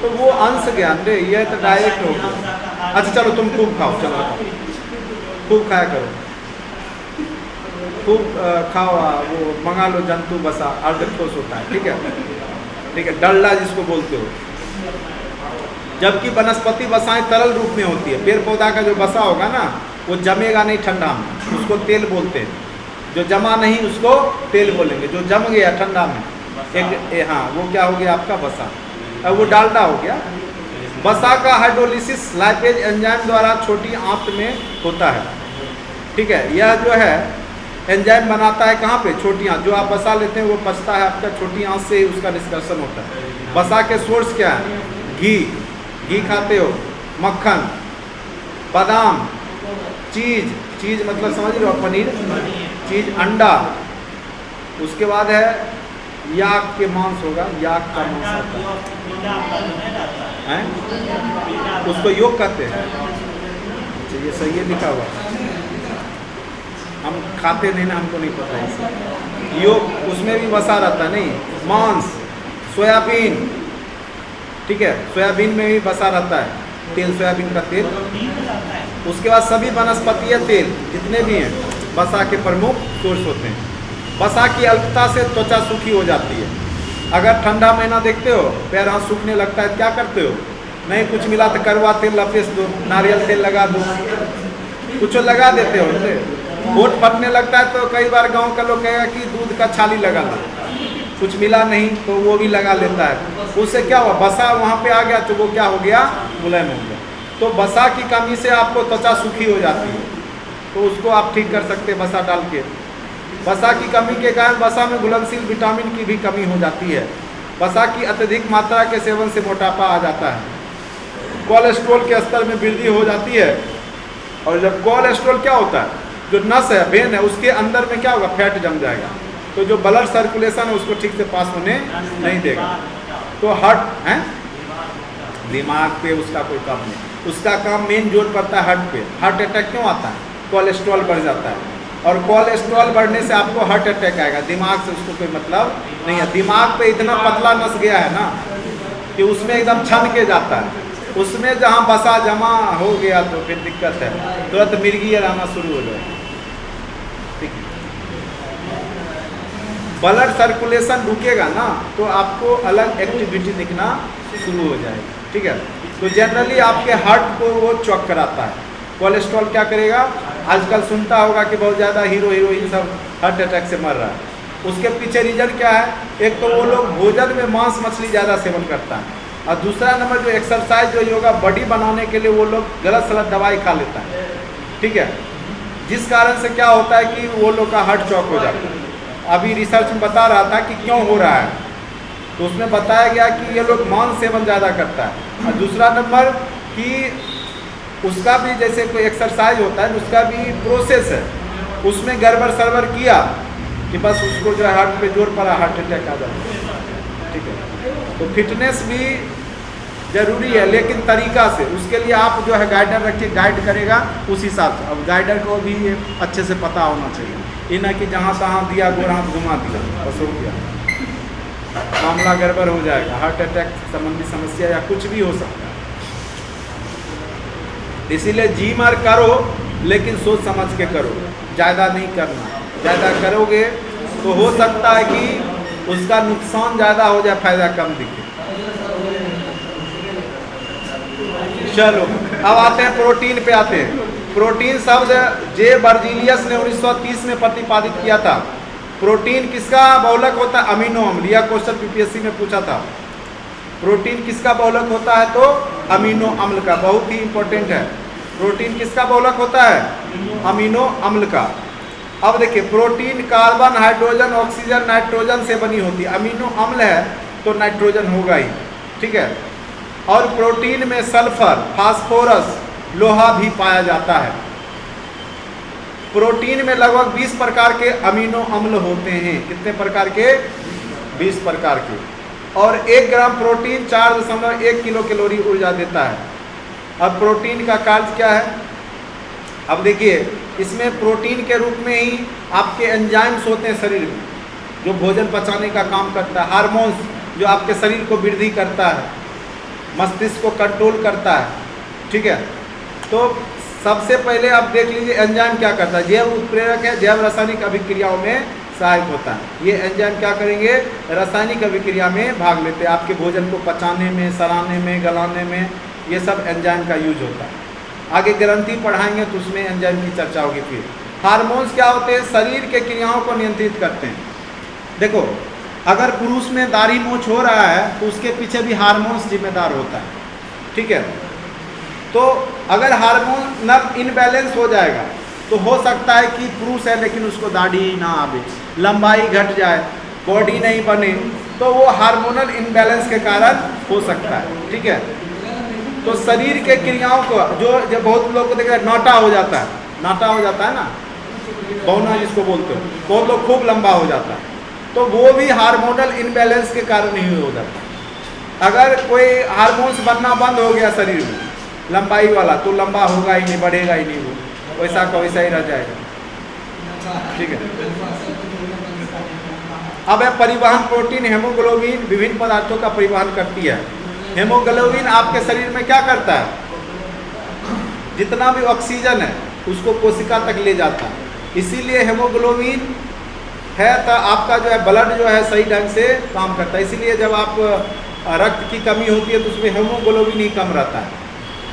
तो वो अंश ज्ञान रे, ये तो डायरेक्ट हो गया। अच्छा चलो तुम खूब खाओ, चलो खूब खाया करो, खूब खाओ, वो मंगा लो जंतु बसा, अर्ध ठोस होता है, ठीक है, ठीक है, डलडा जिसको बोलते हो। जबकि वनस्पति बसाएं तरल रूप में होती है। पेड़ पौधा का जो बसा होगा ना, वो जमेगा नहीं ठंडा में, उसको तेल बोलते हैं। जो जमा नहीं उसको तेल बोलेंगे, जो जम गया ठंडा में हाँ वो क्या हो गया आपका बसा, अब वो डालडा हो गया। बसा का हाइड्रोलिसिस लाइपेज एंजाइम द्वारा छोटी आंत में होता है, ठीक है। यह जो है एंजाइम बनाता है कहाँ पे? छोटी आंत। जो आप बसा लेते हैं वो पचता है आपका छोटी आंत से, उसका निष्कर्षण होता है। बसा के सोर्स क्या है? घी खाते हो, मक्खन, बादाम, चीज मतलब समझ रहे हो, पनीर, चीज, अंडा, उसके बाद है याक के मांस होगा, याक का मांस है, उसको योग कहते हैं। अच्छा ये सही है लिखा हुआ, हम खाते नहीं ना, हमको नहीं पता है। योग उसमें भी वसा रहता है, नहीं, मांस, सोयाबीन, ठीक है, सोयाबीन में भी वसा रहता है, तेल, सोयाबीन का तेल। उसके बाद सभी वनस्पतीय तेल जितने भी हैं वसा के प्रमुख सोर्स होते हैं। वसा की अल्पता से त्वचा सूखी हो जाती है। अगर ठंडा महीना देखते हो पैर हाथ सूखने लगता है, क्या करते हो? नहीं कुछ मिला तो करवा तेल लपेस दो, नारियल तेल लगा दो, कुछ लगा देते हो। होठ फटने लगता है तो कई बार गांव का लोग कहेगा कि दूध का छाली लगा दो, कुछ मिला नहीं तो वो भी लगा लेता है। उससे क्या हुआ? बसा वहाँ पे आ गया तो वो क्या हो गया? मुलायम हो गया। तो बसा की कमी से आपको त्वचा सूखी हो जाती है, तो उसको आप ठीक कर सकते हैं बसा डाल के। बसा की कमी के कारण बसा में घुलनशील विटामिन की भी कमी हो जाती है। बसा की अत्यधिक मात्रा के सेवन से मोटापा आ जाता है, कोलेस्ट्रॉल के स्तर में वृद्धि हो जाती है। और जब कोलेस्ट्रॉल क्या होता है, जो नस है, वेन है, उसके अंदर में क्या होगा? फैट जम जाएगा, तो जो ब्लड सर्कुलेशन है उसको ठीक से पास होने नहीं देगा। तो हार्ट है, दिमाग पे उसका कोई काम नहीं, उसका काम मेन जोर पड़ता है हार्ट पे। हार्ट अटैक क्यों आता है? कोलेस्ट्रॉल बढ़ जाता है, और कोलेस्ट्रॉल बढ़ने से आपको हार्ट अटैक आएगा। दिमाग से उसको कोई मतलब नहीं है। दिमाग पे इतना पतला नस गया है ना कि उसमें एकदम छन के जाता है, उसमें जहाँ बसा जमा हो गया तो फिर दिक्कत है, तुरंत मिर्गी आना शुरू हो जाएगा। ठीक है, ब्लड सर्कुलेशन रुकेगा ना तो आपको अलग एक्टिविटी दिखना शुरू हो जाएगी। ठीक है, तो जनरली आपके हार्ट को वो चौक कराता है। कोलेस्ट्रॉल क्या करेगा? आजकल सुनता होगा कि बहुत ज़्यादा हीरो हीरोइन सब हार्ट अटैक से मर रहा है। उसके पीछे रीजन क्या है? एक तो वो लोग भोजन में मांस मछली ज़्यादा सेवन करता है, और दूसरा नंबर जो एक्सरसाइज जो योगा बॉडी बनाने के लिए वो लोग गलत सलत दवाई खा लेता है। ठीक है, जिस कारण से क्या होता है कि वो लोग का हार्ट चौक हो जाता है। अभी रिसर्च में बता रहा था कि क्यों हो रहा है, तो उसमें बताया गया कि ये लोग मांस सेवन ज़्यादा करता है, और दूसरा नंबर कि उसका भी जैसे कोई एक्सरसाइज होता है उसका भी प्रोसेस है, उसमें गड़बड़ सड़बड़ किया कि बस उसको जो है हार्ट पे जोर पड़ा, हार्ट अटैक आ जाता है। ठीक है, तो फिटनेस भी जरूरी है, लेकिन तरीका से। उसके लिए आप जो है गाइडर रखिए, गाइड करेगा उस हिसाब से। अब गाइडर को भी अच्छे से पता होना चाहिए, ये ना कि जहाँ तहाँ दिया गोर हाथ घुमा दिया बस हो गया, मामला गड़बड़ हो जाएगा। हार्ट अटैक संबंधी समस्या या कुछ भी हो सकता है। इसीलिए जिम और करो, लेकिन सोच समझ के करो, ज़्यादा नहीं करना। ज़्यादा करोगे तो हो सकता है कि उसका नुकसान ज़्यादा हो जाए, फायदा कम दिखे। चलो अब आते हैं प्रोटीन पे आते हैं। प्रोटीन शब्द जे बर्जीलियस ने 1930 में प्रतिपादित किया था। प्रोटीन किसका बहुलक होता है? अमीनो अम्ल। यह क्वेश्चन पीपीएससी में पूछा था। प्रोटीन किसका बहुलक होता है? तो अमीनो अम्ल का। बहुत ही इंपॉर्टेंट है। प्रोटीन किसका बहुलक होता है? अमीनो अम्ल का। अब देखिए, protein carbon, hydrogen, oxygen, nitrogen से बनी होती है। अमीनो अम्ल है तो नाइट्रोजन होगा ही। ठीक है, और प्रोटीन में सल्फर, फास्फोरस, लोहा भी पाया जाता है। प्रोटीन में लगभग 20 प्रकार के अमीनो अम्ल होते हैं। कितने प्रकार के? 20 प्रकार के। और 1 ग्राम प्रोटीन 4.1 किलो कैलोरी ऊर्जा देता है। अब प्रोटीन का कार्य क्या है? अब देखिए, इसमें प्रोटीन के रूप में ही आपके एंजाइम्स होते हैं शरीर में, जो भोजन पचाने का काम करता है। हार्मोन्स जो आपके शरीर को वृद्धि करता है, मस्तिष्क को कंट्रोल करता है। ठीक है, तो सबसे पहले आप देख लीजिए एंजाइम क्या करता है। जैव उत्प्रेरक है, जैव रासायनिक अभिक्रियाओं में सहायक होता है। ये एंजाइम क्या करेंगे? रासायनिक अभिक्रिया में भाग लेते हैं। आपके भोजन को पचाने में, सड़ाने में, गलाने में, ये सब एंजाइम का यूज होता है। आगे ग्रंथि पढ़ाएंगे तो उसमें एंजाइम की चर्चा होगी। फिर हार्मोन्स क्या होते हैं? शरीर के क्रियाओं को नियंत्रित करते हैं। देखो, अगर पुरुष में दाढ़ी मूंछ हो रहा है तो उसके पीछे भी हार्मोन्स जिम्मेदार होता है। ठीक है, तो अगर हार्मोनल इनबैलेंस हो जाएगा तो हो सकता है कि पुरुष है लेकिन उसको दाढ़ी ना आवे, लंबाई घट जाए, बॉडी नहीं बने, तो वो हार्मोनल इनबैलेंस के कारण हो सकता है। ठीक है, तो शरीर के क्रियाओं को जो बहुत लोग को देख रहे हैं नाटा हो जाता है, नाटा हो जाता है ना, बौना जिसको बोलते हो, बहुत लोग खूब लंबा हो जाता है, तो वो भी हार्मोनल इनबैलेंस के कारण ही हो जाता है। अगर कोई हार्मोन्स बनना बंद हो गया शरीर में लंबाई वाला, तो लंबा होगा ही नहीं, बढ़ेगा ही नहीं, वो वैसा का वैसा ही रह जाएगा। ठीक है, अब है परिवहन। प्रोटीन हेमोग्लोबिन विभिन्न पदार्थों का परिवहन करती है। हेमोग्लोबिन आपके शरीर में क्या करता है? जितना भी ऑक्सीजन है उसको कोशिका तक ले जाता है। इसीलिए हेमोग्लोबिन है तो आपका जो है ब्लड जो है सही ढंग से काम करता है। इसीलिए जब आप रक्त की कमी होती है तो उसमें हेमोग्लोबिन ही कम रहता है,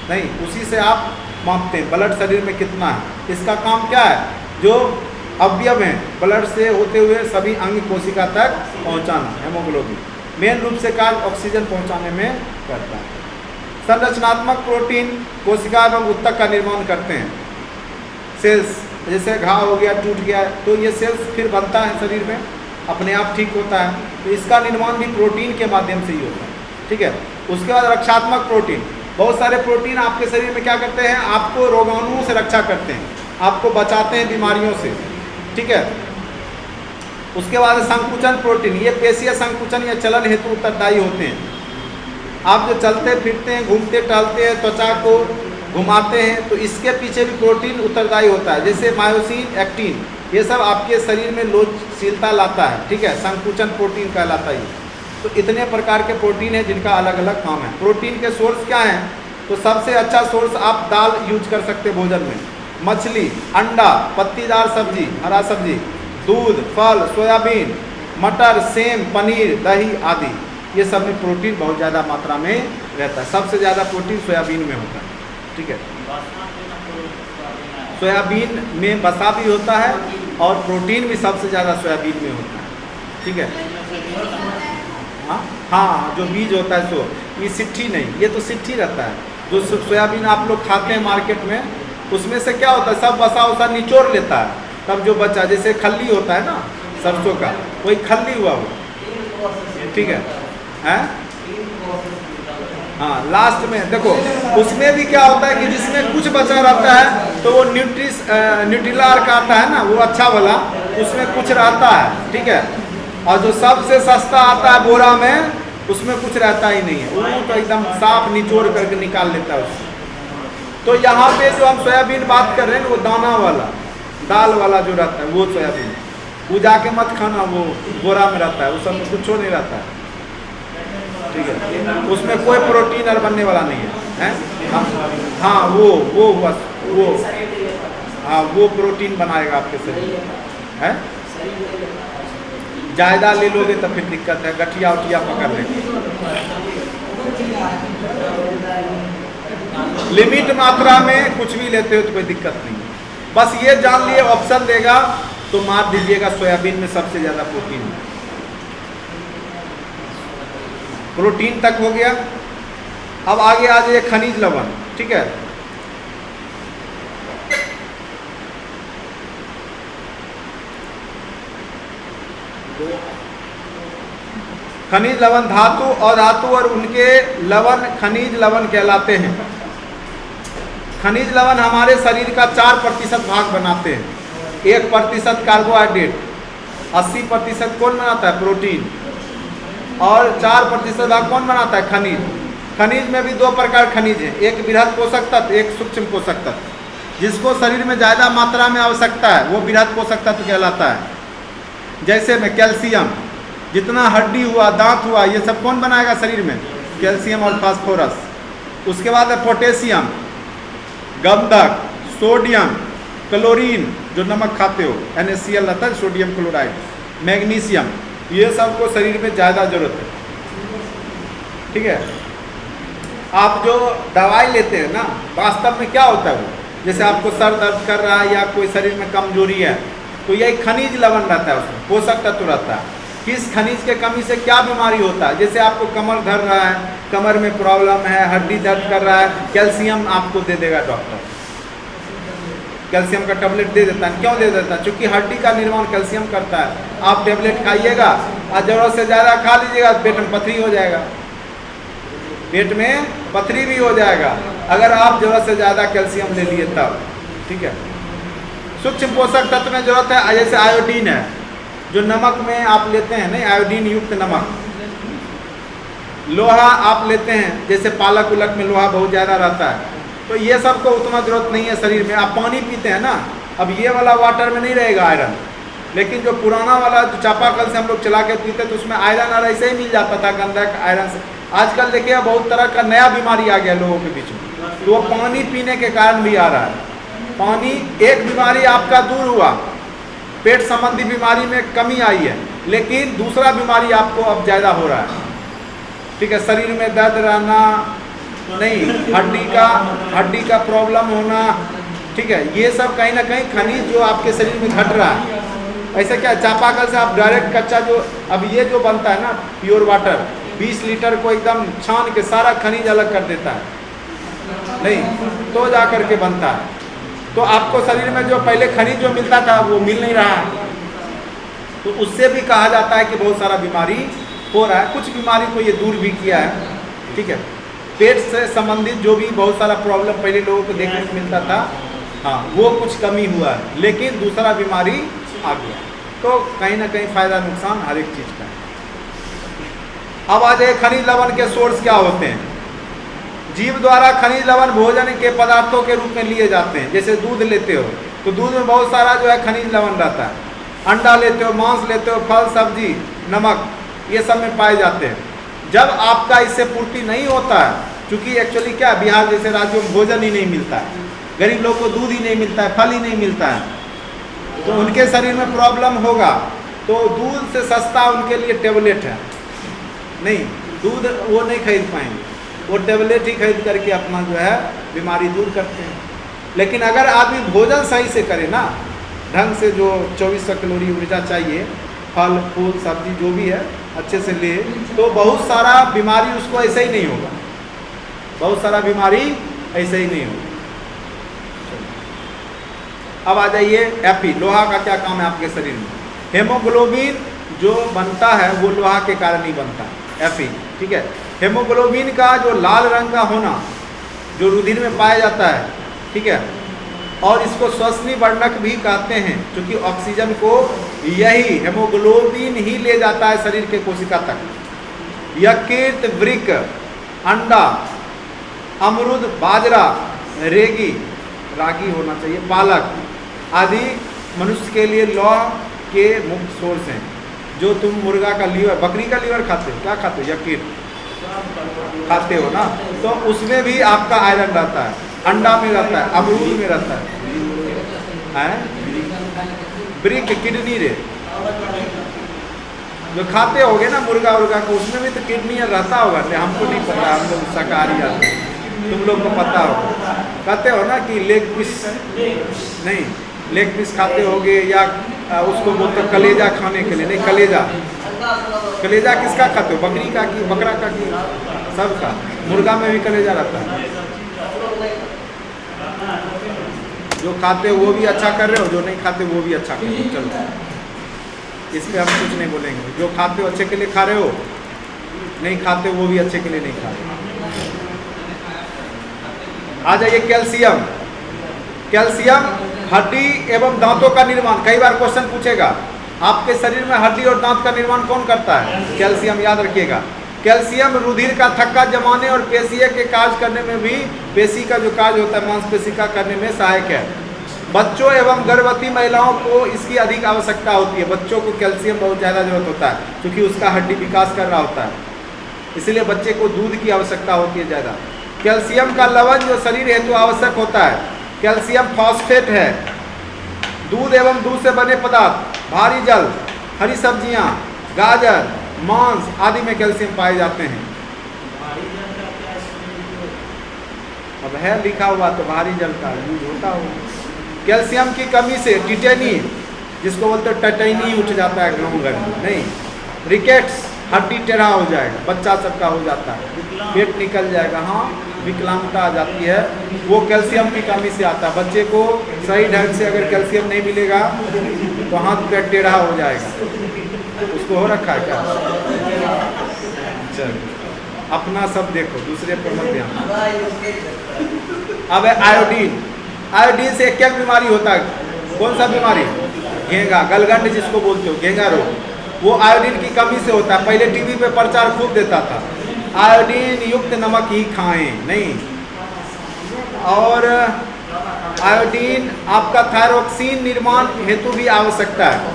नहीं, उसी से आप मापते हैं ब्लड शरीर में कितना है। इसका काम क्या है? जो अवयव हैं ब्लड से होते हुए सभी अंग कोशिका तक पहुंचाना। हेमोग्लोबिन मेन रूप से कार्य ऑक्सीजन पहुंचाने में करता है। संरचनात्मक प्रोटीन कोशिका एवं ऊतक का निर्माण करते हैं। सेल्स, जैसे घाव हो गया, टूट गया, तो ये सेल्स फिर बनता है शरीर में, अपने आप ठीक होता है। तो इसका निर्माण भी प्रोटीन के माध्यम से ही होता है। ठीक है, उसके बाद रक्षात्मक प्रोटीन। बहुत सारे प्रोटीन आपके शरीर में क्या करते हैं? आपको रोगाणुओं से रक्षा करते हैं, आपको बचाते हैं बीमारियों से। ठीक है, उसके बाद संकुचन प्रोटीन, ये पेशीय संकुचन या चलन हेतु उत्तरदायी होते हैं। आप जो चलते फिरते हैं, घूमते टहलते हैं, त्वचा को घुमाते हैं, तो इसके पीछे भी प्रोटीन उत्तरदायी होता है, जैसे मायोसिन, एक्टिन, ये सब आपके शरीर में लोचशीलता लाता है, ठीक है, संकुचन प्रोटीन कहलाता है। तो इतने प्रकार के प्रोटीन हैं जिनका अलग अलग काम है। प्रोटीन के सोर्स क्या हैं? तो सबसे अच्छा सोर्स आप दाल यूज कर सकते हैं भोजन में, मछली, अंडा, पत्तीदार सब्जी, हरा सब्जी, दूध, फल, सोयाबीन, मटर, सेम, पनीर, दही आदि, ये सब में प्रोटीन बहुत ज़्यादा मात्रा में रहता है। सबसे ज़्यादा प्रोटीन सोयाबीन में होता है, ठीक है। सोयाबीन में वसा भी होता है और प्रोटीन भी सबसे ज़्यादा सोयाबीन में होता है, ठीक है। हाँ, जो बीज होता है सो, ये सिट्ठी नहीं, ये तो सिट्ठी रहता है। जो सोयाबीन आप लोग खाते हैं मार्केट में, उसमें से क्या होता है, सब वसा वसा निचोड़ लेता है, तब जो बचा, जैसे खल्ली होता है ना सरसों का, वही खल्ली हुआ वो, ठीक है। हाँ, लास्ट में देखो उसमें भी क्या होता है कि जिसमें कुछ बचा रहता है तो वो न्यूट्रिला का आता है ना, वो अच्छा वाला, उसमें कुछ रहता है, ठीक है। और जो सबसे सस्ता आता है बोरा में, उसमें कुछ रहता ही नहीं है, वो तो एकदम साफ निचोड़ करके निकाल लेता है उससे। तो यहाँ पे जो हम सोयाबीन बात कर रहे हैं वो दाना वाला, दाल वाला जो रहता है वो सोयाबीन, वो जाके मत खाना, वो बोरा में रहता है, उस सब में कुछ नहीं रहता है, ठीक है। उसमें कोई प्रोटीन और बनने वाला नहीं है, हाँ वो बस वो, हाँ वो प्रोटीन बनाएगा आपके शरीर है। ज़्यादा ले लोगे तो फिर दिक्कत है, गठिया उठिया पकड़ लेंगे। लिमिट मात्रा में कुछ भी लेते हो तो कोई दिक्कत नहीं है, बस ये जान लिए ऑप्शन देगा तो मार दीजिएगा, सोयाबीन में सबसे ज़्यादा प्रोटीन है। प्रोटीन तक हो गया, अब आगे आ जाइए खनिज लवण, ठीक है। खनिज लवण धातु और धातु और उनके लवण खनिज लवण कहलाते हैं। खनिज लवण हमारे शरीर का 4% भाग बनाते हैं। 1% कार्बोहाइड्रेट, 80% कौन बनाता है? प्रोटीन। और 4% भाग कौन बनाता है? खनिज। खनिज में भी 2 प्रकार खनिज हैं, एक बृहद पोषक तत्व, एक सूक्ष्म पोषक तत्व। जिसको शरीर में ज़्यादा मात्रा में आवश्यकता है वो बृहद पोषक तत्व कहलाता है। जैसे में कैल्शियम, जितना हड्डी हुआ, दांत हुआ, ये सब कौन बनाएगा शरीर में? कैल्शियम और फास्फोरस। उसके बाद है पोटेशियम, गंधक, सोडियम, क्लोरीन, जो नमक खाते हो NaCl रहता है, सोडियम क्लोराइड, मैग्नीशियम, ये सब को शरीर में ज़्यादा जरूरत है, ठीक है। आप जो दवाई लेते हैं ना, वास्तव में क्या होता है वो, जैसे आपको सर दर्द कर रहा है या कोई शरीर में कमजोरी है, तो यही खनिज लवण रहता है, उसमें पोषक तत्व रहता है। किस खनिज के कमी से क्या बीमारी होता है? जैसे आपको कमर धर रहा है, कमर में प्रॉब्लम है, हड्डी दर्द कर रहा है, कैल्शियम आपको दे देगा डॉक्टर, कैल्शियम का टेबलेट दे देता है। क्यों दे देता है? क्योंकि हड्डी का निर्माण कैल्शियम करता है। आप टेबलेट खाइएगा और ज़रूरत से ज़्यादा खा लीजिएगा, पेट में पथरी हो जाएगा, पेट में पथरी भी हो जाएगा अगर आप ज़रूरत से ज़्यादा कैल्शियम ले लिए तब, ठीक है। सूक्ष्म पोषक तत्व में जरूरत है, जैसे आयोडीन है, जो नमक में आप लेते हैं, नहीं, आयोडीन युक्त नमक। लोहा आप लेते हैं, जैसे पालक उलक में लोहा बहुत ज़्यादा रहता है, तो ये सब को उतना जरूरत नहीं है शरीर में। आप पानी पीते हैं ना, अब ये वाला वाटर में नहीं रहेगा आयरन, लेकिन जो पुराना वाला जो चापाकल से हम लोग चला के पीते तो उसमें आयरन और ऐसे ही मिल जाता था, गंधक आयरन से। आजकल देखिए बहुत तरह का नया बीमारी आ गया लोगों के बीच में, तो वो पानी पीने के कारण भी आ रहा है। पानी, एक बीमारी आपका दूर हुआ, पेट संबंधी बीमारी में कमी आई है, लेकिन दूसरा बीमारी आपको अब ज़्यादा हो रहा है, ठीक है। शरीर में दर्द रहना, नहीं, हड्डी का प्रॉब्लम होना, ठीक है, ये सब कहीं ना कहीं खनिज जो आपके शरीर में घट रहा है। ऐसे क्या, चापाकल से आप डायरेक्ट कच्चा जो, अब ये जो बनता है ना प्योर वाटर, 20 लीटर को एकदम छान के सारा खनिज अलग कर देता है, नहीं तो जा कर के बनता है। तो आपको शरीर में जो पहले खनिज जो मिलता था वो मिल नहीं रहा है, तो उससे भी कहा जाता है कि बहुत सारा बीमारी हो रहा है। कुछ बीमारी को ये दूर भी किया है, ठीक है। पेट से संबंधित जो भी बहुत सारा प्रॉब्लम पहले लोगों को देखने को मिलता था, हाँ, वो कुछ कमी हुआ है, लेकिन दूसरा बीमारी आ गया। तो कहीं ना कहीं फ़ायदा नुकसान हर एक चीज़ का है। अब आ जाए खनिज लवण के सोर्स क्या होते हैं। जीव द्वारा खनिज लवण भोजन के पदार्थों के रूप में लिए जाते हैं। जैसे दूध लेते हो तो दूध में बहुत सारा जो है खनिज लवण रहता है, अंडा लेते हो, मांस लेते हो, फल सब्जी, नमक, ये सब में पाए जाते हैं। जब आपका इससे पूर्ति नहीं होता है, क्योंकि एक्चुअली क्या बिहार जैसे राज्यों में भोजन ही नहीं मिलता है, गरीब लोग को दूध ही नहीं मिलता है, फल ही नहीं मिलता है, तो उनके शरीर में प्रॉब्लम होगा। तो दूध से सस्ता उनके लिए टेबलेट है, नहीं दूध वो नहीं खरीद पाएंगे, वो टेबलेट ही खरीद करके अपना जो है बीमारी दूर करते हैं। लेकिन अगर आदमी भोजन सही से करे ना, ढंग से, जो 2400 कैलोरी ऊर्जा चाहिए, फल फूल सब्जी जो भी है अच्छे से ले, तो बहुत सारा बीमारी उसको ऐसे ही नहीं होगा, बहुत सारा बीमारी ऐसे ही नहीं होगा। अब आ जाइए एफी, लोहा का क्या काम है आपके शरीर में? हेमोग्लोबिन जो बनता है वो लोहा के कारण ही बनता है, एफी, ठीक है। हेमोग्लोबिन का जो लाल रंग का होना जो रुधिर में पाया जाता है, ठीक है, और इसको श्वसनी वर्णक भी कहते हैं, क्योंकि ऑक्सीजन को यही हेमोग्लोबिन ही ले जाता है शरीर के कोशिका तक। यकृत, वृक्क, अंडा, अमरूद, बाजरा, रागी होना चाहिए, पालक आदि मनुष्य के लिए लौह के मुख्य सोर्स हैं। जो तुम मुर्गा का लीवर, बकरी का लीवर खाते हो, क्या खाते हो? यकृत खाते हो ना, तो उसमें भी आपका आयरन रहता है, अंडा में रहता है, अमरूद में रहता है, ब्रिक, किडनी रे जो खाते होगे ना मुर्गा उर्गा को, उसमें भी तो किडनी रहता होगा। हमको नहीं पता, हम लोग शाकाहारी आते हैं, तुम लोग को पता होगा। कहते हो ना कि लेग पीस, नहीं लेग पीस खाते होगे, या उसको बोलते कलेजा खाने के लिए, नहीं कलेजा किसका खाते हो? बकरी का कि बकरा का कि सबका? मुर्गा में भी कलेजा रहता है। जो खाते हो वो भी अच्छा कर रहे हो, जो नहीं खाते वो भी अच्छा कर रहे हो, चलो इस पर हम कुछ नहीं बोलेंगे। जो खाते हो अच्छे के लिए खा रहे हो, नहीं खाते वो भी अच्छे के लिए नहीं खा रहे। आ जाइए कैल्शियम। कैल्शियम हड्डी एवं दांतों का निर्माण, कई बार क्वेश्चन पूछेगा, आपके शरीर में हड्डी और दांत का निर्माण कौन करता है? कैल्शियम, याद रखिएगा। कैल्शियम रुधिर का थक्का जमाने और पेशीय के कार्य करने में भी, पेशी का जो कार्य होता है मांसपेशी का करने में सहायक है। बच्चों एवं गर्भवती महिलाओं को इसकी अधिक आवश्यकता होती है। बच्चों को कैल्शियम बहुत ज़्यादा जरूरत होता है, क्योंकि उसका हड्डी विकास कर रहा होता है, इसीलिए बच्चे को दूध की आवश्यकता होती है ज़्यादा। कैल्शियम का लवण जो शरीर हेतु आवश्यक होता है, कैल्शियम फॉस्फेट है। दूध एवं दूध से बने पदार्थ, भारी जल, हरी सब्जियां, गाजर, मांस आदि में कैल्शियम पाए जाते हैं। अब है लिखा हुआ तो भारी जल का यूज होता होगा। कैल्शियम की कमी से टिटेनी, जिसको बोलते हैं टटैनी, उठ जाता है गाँव घर में, नहीं रिकेट्स, हड्डी टेढ़ा हो जाएगा, बच्चा सबका हो जाता है, पेट निकल जाएगा, हाँ विकलांगता आ जाती है, वो कैल्शियम की कमी से आता है। बच्चे को सही ढंग से अगर कैल्शियम नहीं मिलेगा तो हाथ पैर टेढ़ा हो जाएगा। उसको हो रखा है क्या? चल अपना सब देखो, दूसरे पर मत ध्यान। अब है आयोडीन। आयोडीन से क्या बीमारी होता है? कौन सा बीमारी? घेंगा, गलगंड जिसको बोलते हो, घेंगा रोग, वो आयोडीन की कमी से होता है। पहले टीवी पे प्रचार खूब देता था, आयोडीन युक्त नमक ही खाएं, नहीं। और आयोडीन आपका थायरोक्सिन निर्माण हेतु भी आवश्यकता है।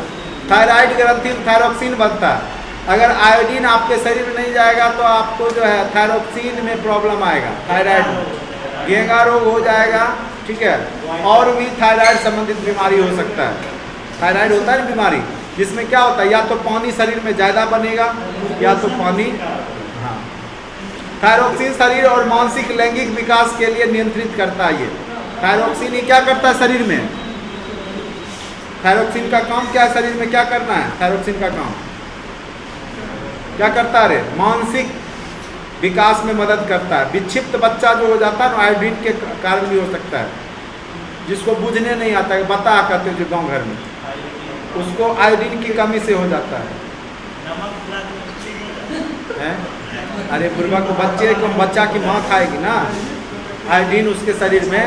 थायराइड ग्रंथि में थायरोक्सिन बनता है। अगर आयोडीन आपके शरीर में नहीं जाएगा तो आपको जो है थायरोक्सिन में प्रॉब्लम आएगा, थायराइड में घेंगा रोग हो जाएगा, ठीक है। और भी थायराइड संबंधित बीमारी हो सकता है। थायराइड होता है ना बीमारी, जिसमें क्या होता है, या तो पानी शरीर में ज़्यादा बनेगा, या तो पानी, हाँ। थायरोक्सिन शरीर और मानसिक लैंगिक विकास के लिए नियंत्रित करता है। ये थायरोक्सिन ये क्या करता है शरीर में? थायरोक्सिन का काम क्या है शरीर में? क्या करना है थायरोक्सिन का काम? क्या करता है रे? मानसिक विकास में मदद करता है। विक्षिप्त बच्चा जो हो जाता है ना, आयोडीन के कारण भी हो सकता है, जिसको बुझने नहीं आता है, बता कहते हो जो गाँव घर में, उसको आयोडीन की कमी से हो जाता है। अरे बुढ़वा को, बच्चे को बच्चा की माँ खाएगी ना आयोडीन उसके शरीर में।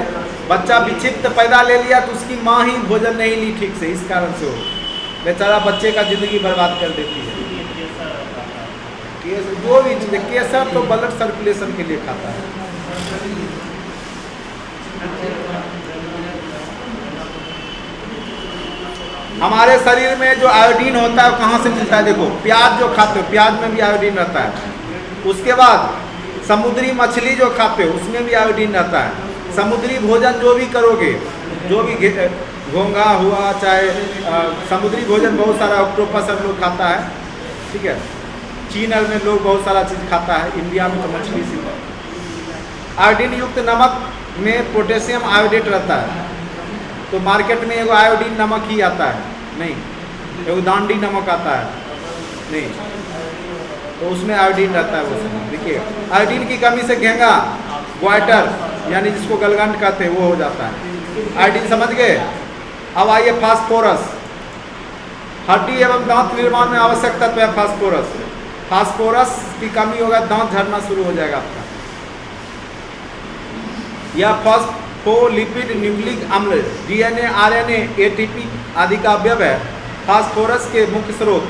बच्चा विक्षिप्त पैदा ले लिया तो उसकी माँ ही भोजन नहीं ली ठीक से, इस कारण से हो बेचारा बच्चे का जिंदगी बर्बाद कर देती है। जो भी चीज़, केसर तो ब्लड सर्कुलेशन के लिए खाता है, हमारे शरीर में जो आयोडीन होता है कहाँ से मिलता है? देखो, प्याज जो खाते हो, प्याज में भी आयोडीन रहता है। उसके बाद समुद्री मछली जो खाते हो उसमें भी आयोडीन रहता है। समुद्री भोजन जो भी करोगे, जो भी घोंघा हुआ, चाहे समुद्री भोजन बहुत सारा ऑक्टोपस हम लोग खाता है, ठीक है। चीन में लोग बहुत सारा चीज़ खाता है, इंडिया में तो मछली सी है। आयोडीन युक्त नमक में पोटेशियम आयोडेट रहता है। तो मार्केट में एगो आयोडीन नमक ही आता है, नहीं एगो दांडी नमक आता है, नहीं, तो उसमें आयोडीन रहता है वो सब। देखिए, आयोडीन की कमी से घेंगा, ग्वाइटर यानी जिसको गलगंड कहते हैं वो हो जाता है। आयोडीन समझ गए। अब आइए फास्फोरस। हड्डी एवं दांत निर्माण में आवश्यक तत्व है फास्फोरस। फास्फोरस की कमी होगा, दांत झड़ना शुरू हो जाएगा आपका। यह फॉस्फोलिपिड न्यूक्लिक अम्ल, डीएनए, आरएनए, एटीपी आदि का अवयव है। फास्फोरस के मुख्य स्रोत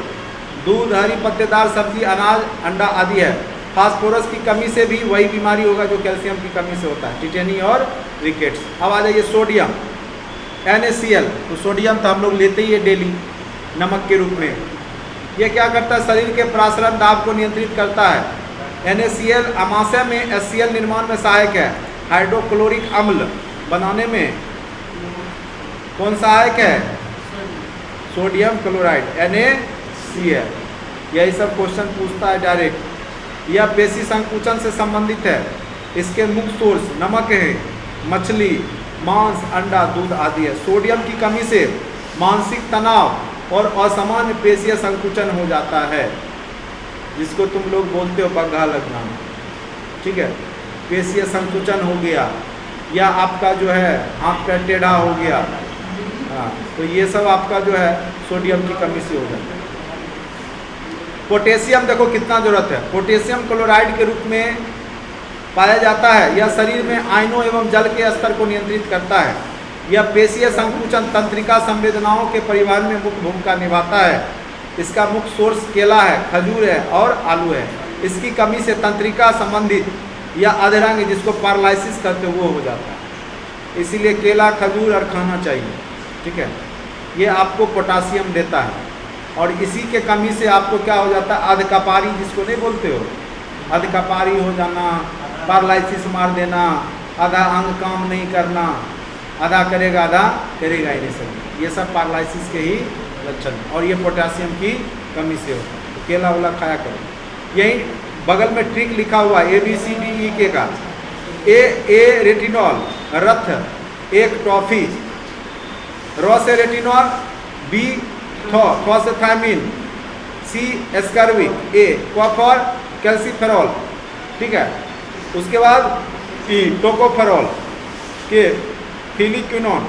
दूध, हरी पत्तेदार सब्जी, अनाज, अंडा आदि है। फास्फोरस की कमी से भी वही बीमारी होगा जो कैल्शियम की कमी से होता है, टिटेनी और रिकेट्स। अब आ जाइए सोडियम, NaCl। तो सोडियम तो हम लोग लेते ही है डेली नमक के रूप में। ये क्या करता है? शरीर के प्रासरण दाब को नियंत्रित करता है। NaCl अमाशय में HCl निर्माण में सहायक है। हाइड्रोक्लोरिक अम्ल बनाने में कौन सहायक है? Sodium chloride, NaCl। यही सब क्वेश्चन पूछता है डायरेक्ट। यह पेशी संकुचन से संबंधित है। इसके मुख्य सोर्स नमक है, मछली, मांस, अंडा, दूध आदि है। सोडियम की कमी से मानसिक तनाव और असामान्य पेशीय संकुचन हो जाता है, जिसको तुम लोग बोलते हो बग्घा लगना, ठीक है। पेशीय संकुचन हो गया, या आपका जो है हाथ पैर टेढ़ा हो गया, हाँ, तो ये सब आपका जो है सोडियम की कमी से हो जाता है। पोटेशियम देखो कितना जरूरत है। पोटेशियम क्लोराइड के रूप में पाया जाता है। यह शरीर में आयनों एवं जल के स्तर को नियंत्रित करता है। यह पेशीय संकुचन, तंत्रिका संवेदनाओं के परिवहन में मुख्य भूमिका निभाता है। इसका मुख्य सोर्स केला है, खजूर है और आलू है। इसकी कमी से तंत्रिका संबंधित या अधरंग, जिसको पैरालिसिस कहते हैं, वो हो जाता है। इसीलिए केला, खजूर और खाना चाहिए, ठीक है। ये आपको पोटासियम देता है। और इसी के कमी से आपको क्या हो जाता है? अधकपारी, जिसको नहीं बोलते हो, अधकपारी हो जाना, पैरालिसिस मार देना, आधा अंग काम नहीं करना, आधा करेगा आधा करेगा ही नहीं सब। ये सब पैरालिसिस के ही लक्षण। और ये पोटासियम की कमी से होता है। तो केला वाला खाया करो। यही बगल में ट्रिक लिखा हुआ है ABCDEK का। ए रेटिनॉल, रथ, एक टॉफी, रॉ से रेटिनॉल, B थॉ से थायमिन, C एस्कर्बिक, A कॉपर कैल्सीफेरॉल, ठीक है। उसके बाद E टोकोफेरॉल, K फिलिक्विनोन।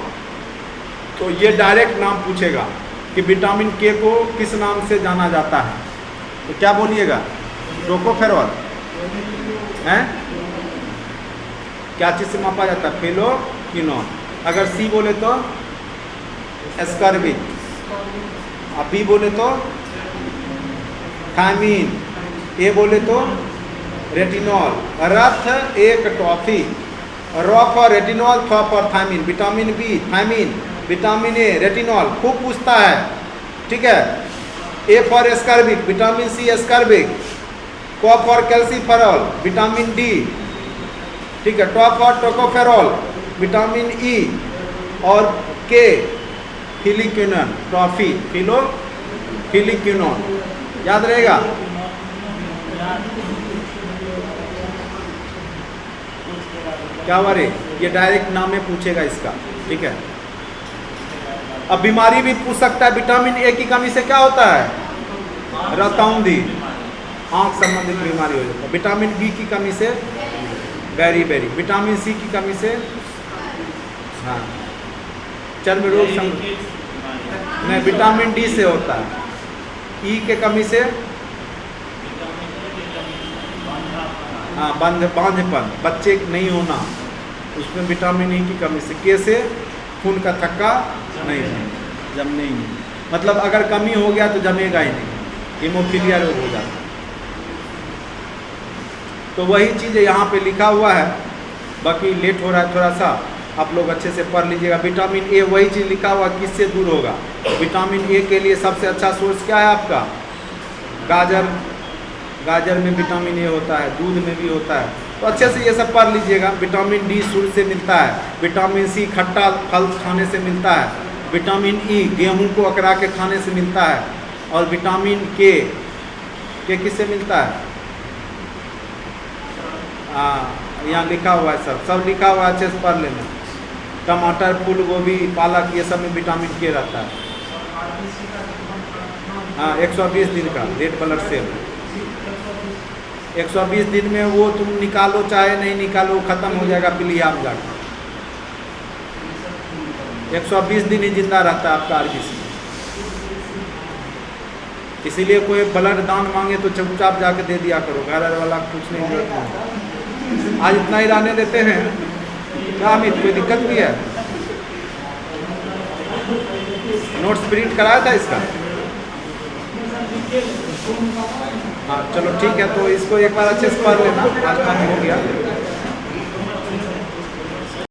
तो ये डायरेक्ट नाम पूछेगा कि विटामिन K को किस नाम से जाना जाता है, तो क्या बोलिएगा? टोकोफेरॉल हैं? क्या चीज़ से मापा जाता है? फिलिक्विनोन। अगर C बोले तो एस्कर्बिक, अब B बोले तो थायमीन, A बोले तो रेटिनॉल। रथ, एक टॉफी, रॉ फॉर रेटिनॉल, थॉ for thiamine. Vitamin B thiamine, vitamin A retinol. खूब पूछता है, ठीक है। A for ascorbic, vitamin C ascorbic, कॉ फॉर कैल्सीफेरॉल, विटामिन D, ठीक है। टॉ फॉर टोकोफेरॉल, विटामिन E, और K फिलिक्विनोन, टॉफी, फिलिक्विनोन। याद रहेगा? क्या हुआ रे? ये डायरेक्ट नाम में पूछेगा इसका, ठीक है। अब बीमारी भी पूछ सकता है। विटामिन A की कमी से क्या होता है? रतौंधी, आंख संबंधित बीमारी हो जाता है। विटामिन B की कमी से बेरी, विटामिन C की कमी से हाँ चर्म रोग नहीं, विटामिन D से होता है। E के कमी से हाँ बांझपन, बच्चे नहीं होना, उसमें विटामिन E की कमी से। K से खून का थक्का नहीं, जमने ही नहीं, मतलब अगर कमी हो गया तो जमेगा ही नहीं, हीमोफीलिया रोग हो जाता है। तो वही चीज़ यहाँ पे लिखा हुआ है बाकी लेट हो रहा है थोड़ा सा, आप लोग अच्छे से पढ़ लीजिएगा। विटामिन ए वही चीज़ लिखा हुआ किससे दूर होगा। विटामिन ए के लिए सबसे अच्छा सोर्स क्या है आपका? गाजर। गाजर में विटामिन ए होता है, दूध में भी होता है, तो अच्छे से ये सब पढ़ लीजिएगा। विटामिन डी सूर्य से मिलता है। विटामिन सी खट्टा फल खाने से मिलता है। विटामिन ई गेहूं को अकड़ा के खाने से मिलता है। और विटामिन के किससे मिलता है? यहाँ लिखा हुआ है, सब लिखा हुआ है, अच्छे से पढ़ लेना। टमाटर, फूल गोभी, पालक, ये सब में विटामिन के रहता है। हाँ, 120 दिन का रेड ब्लड सेल। 120 दिन में वो तुम निकालो चाहे नहीं निकालो, ख़त्म हो जाएगा पीलिया में जाकर। 120 दिन ही जिंदा रहता है आपका आरबीसी। इसीलिए कोई ब्लड दान मांगे तो चुपचाप जाके दे दिया करो, घर वाला कुछ नहीं जरूरत नहीं। आज इतना ही रहने देते हैं क्या अमित? कोई दिक्कत भी है? नोट्स प्रिंट कराया था इसका? हाँ चलो ठीक है, तो इसको एक बार अच्छे से पढ़ लेना। आज काम हो गया।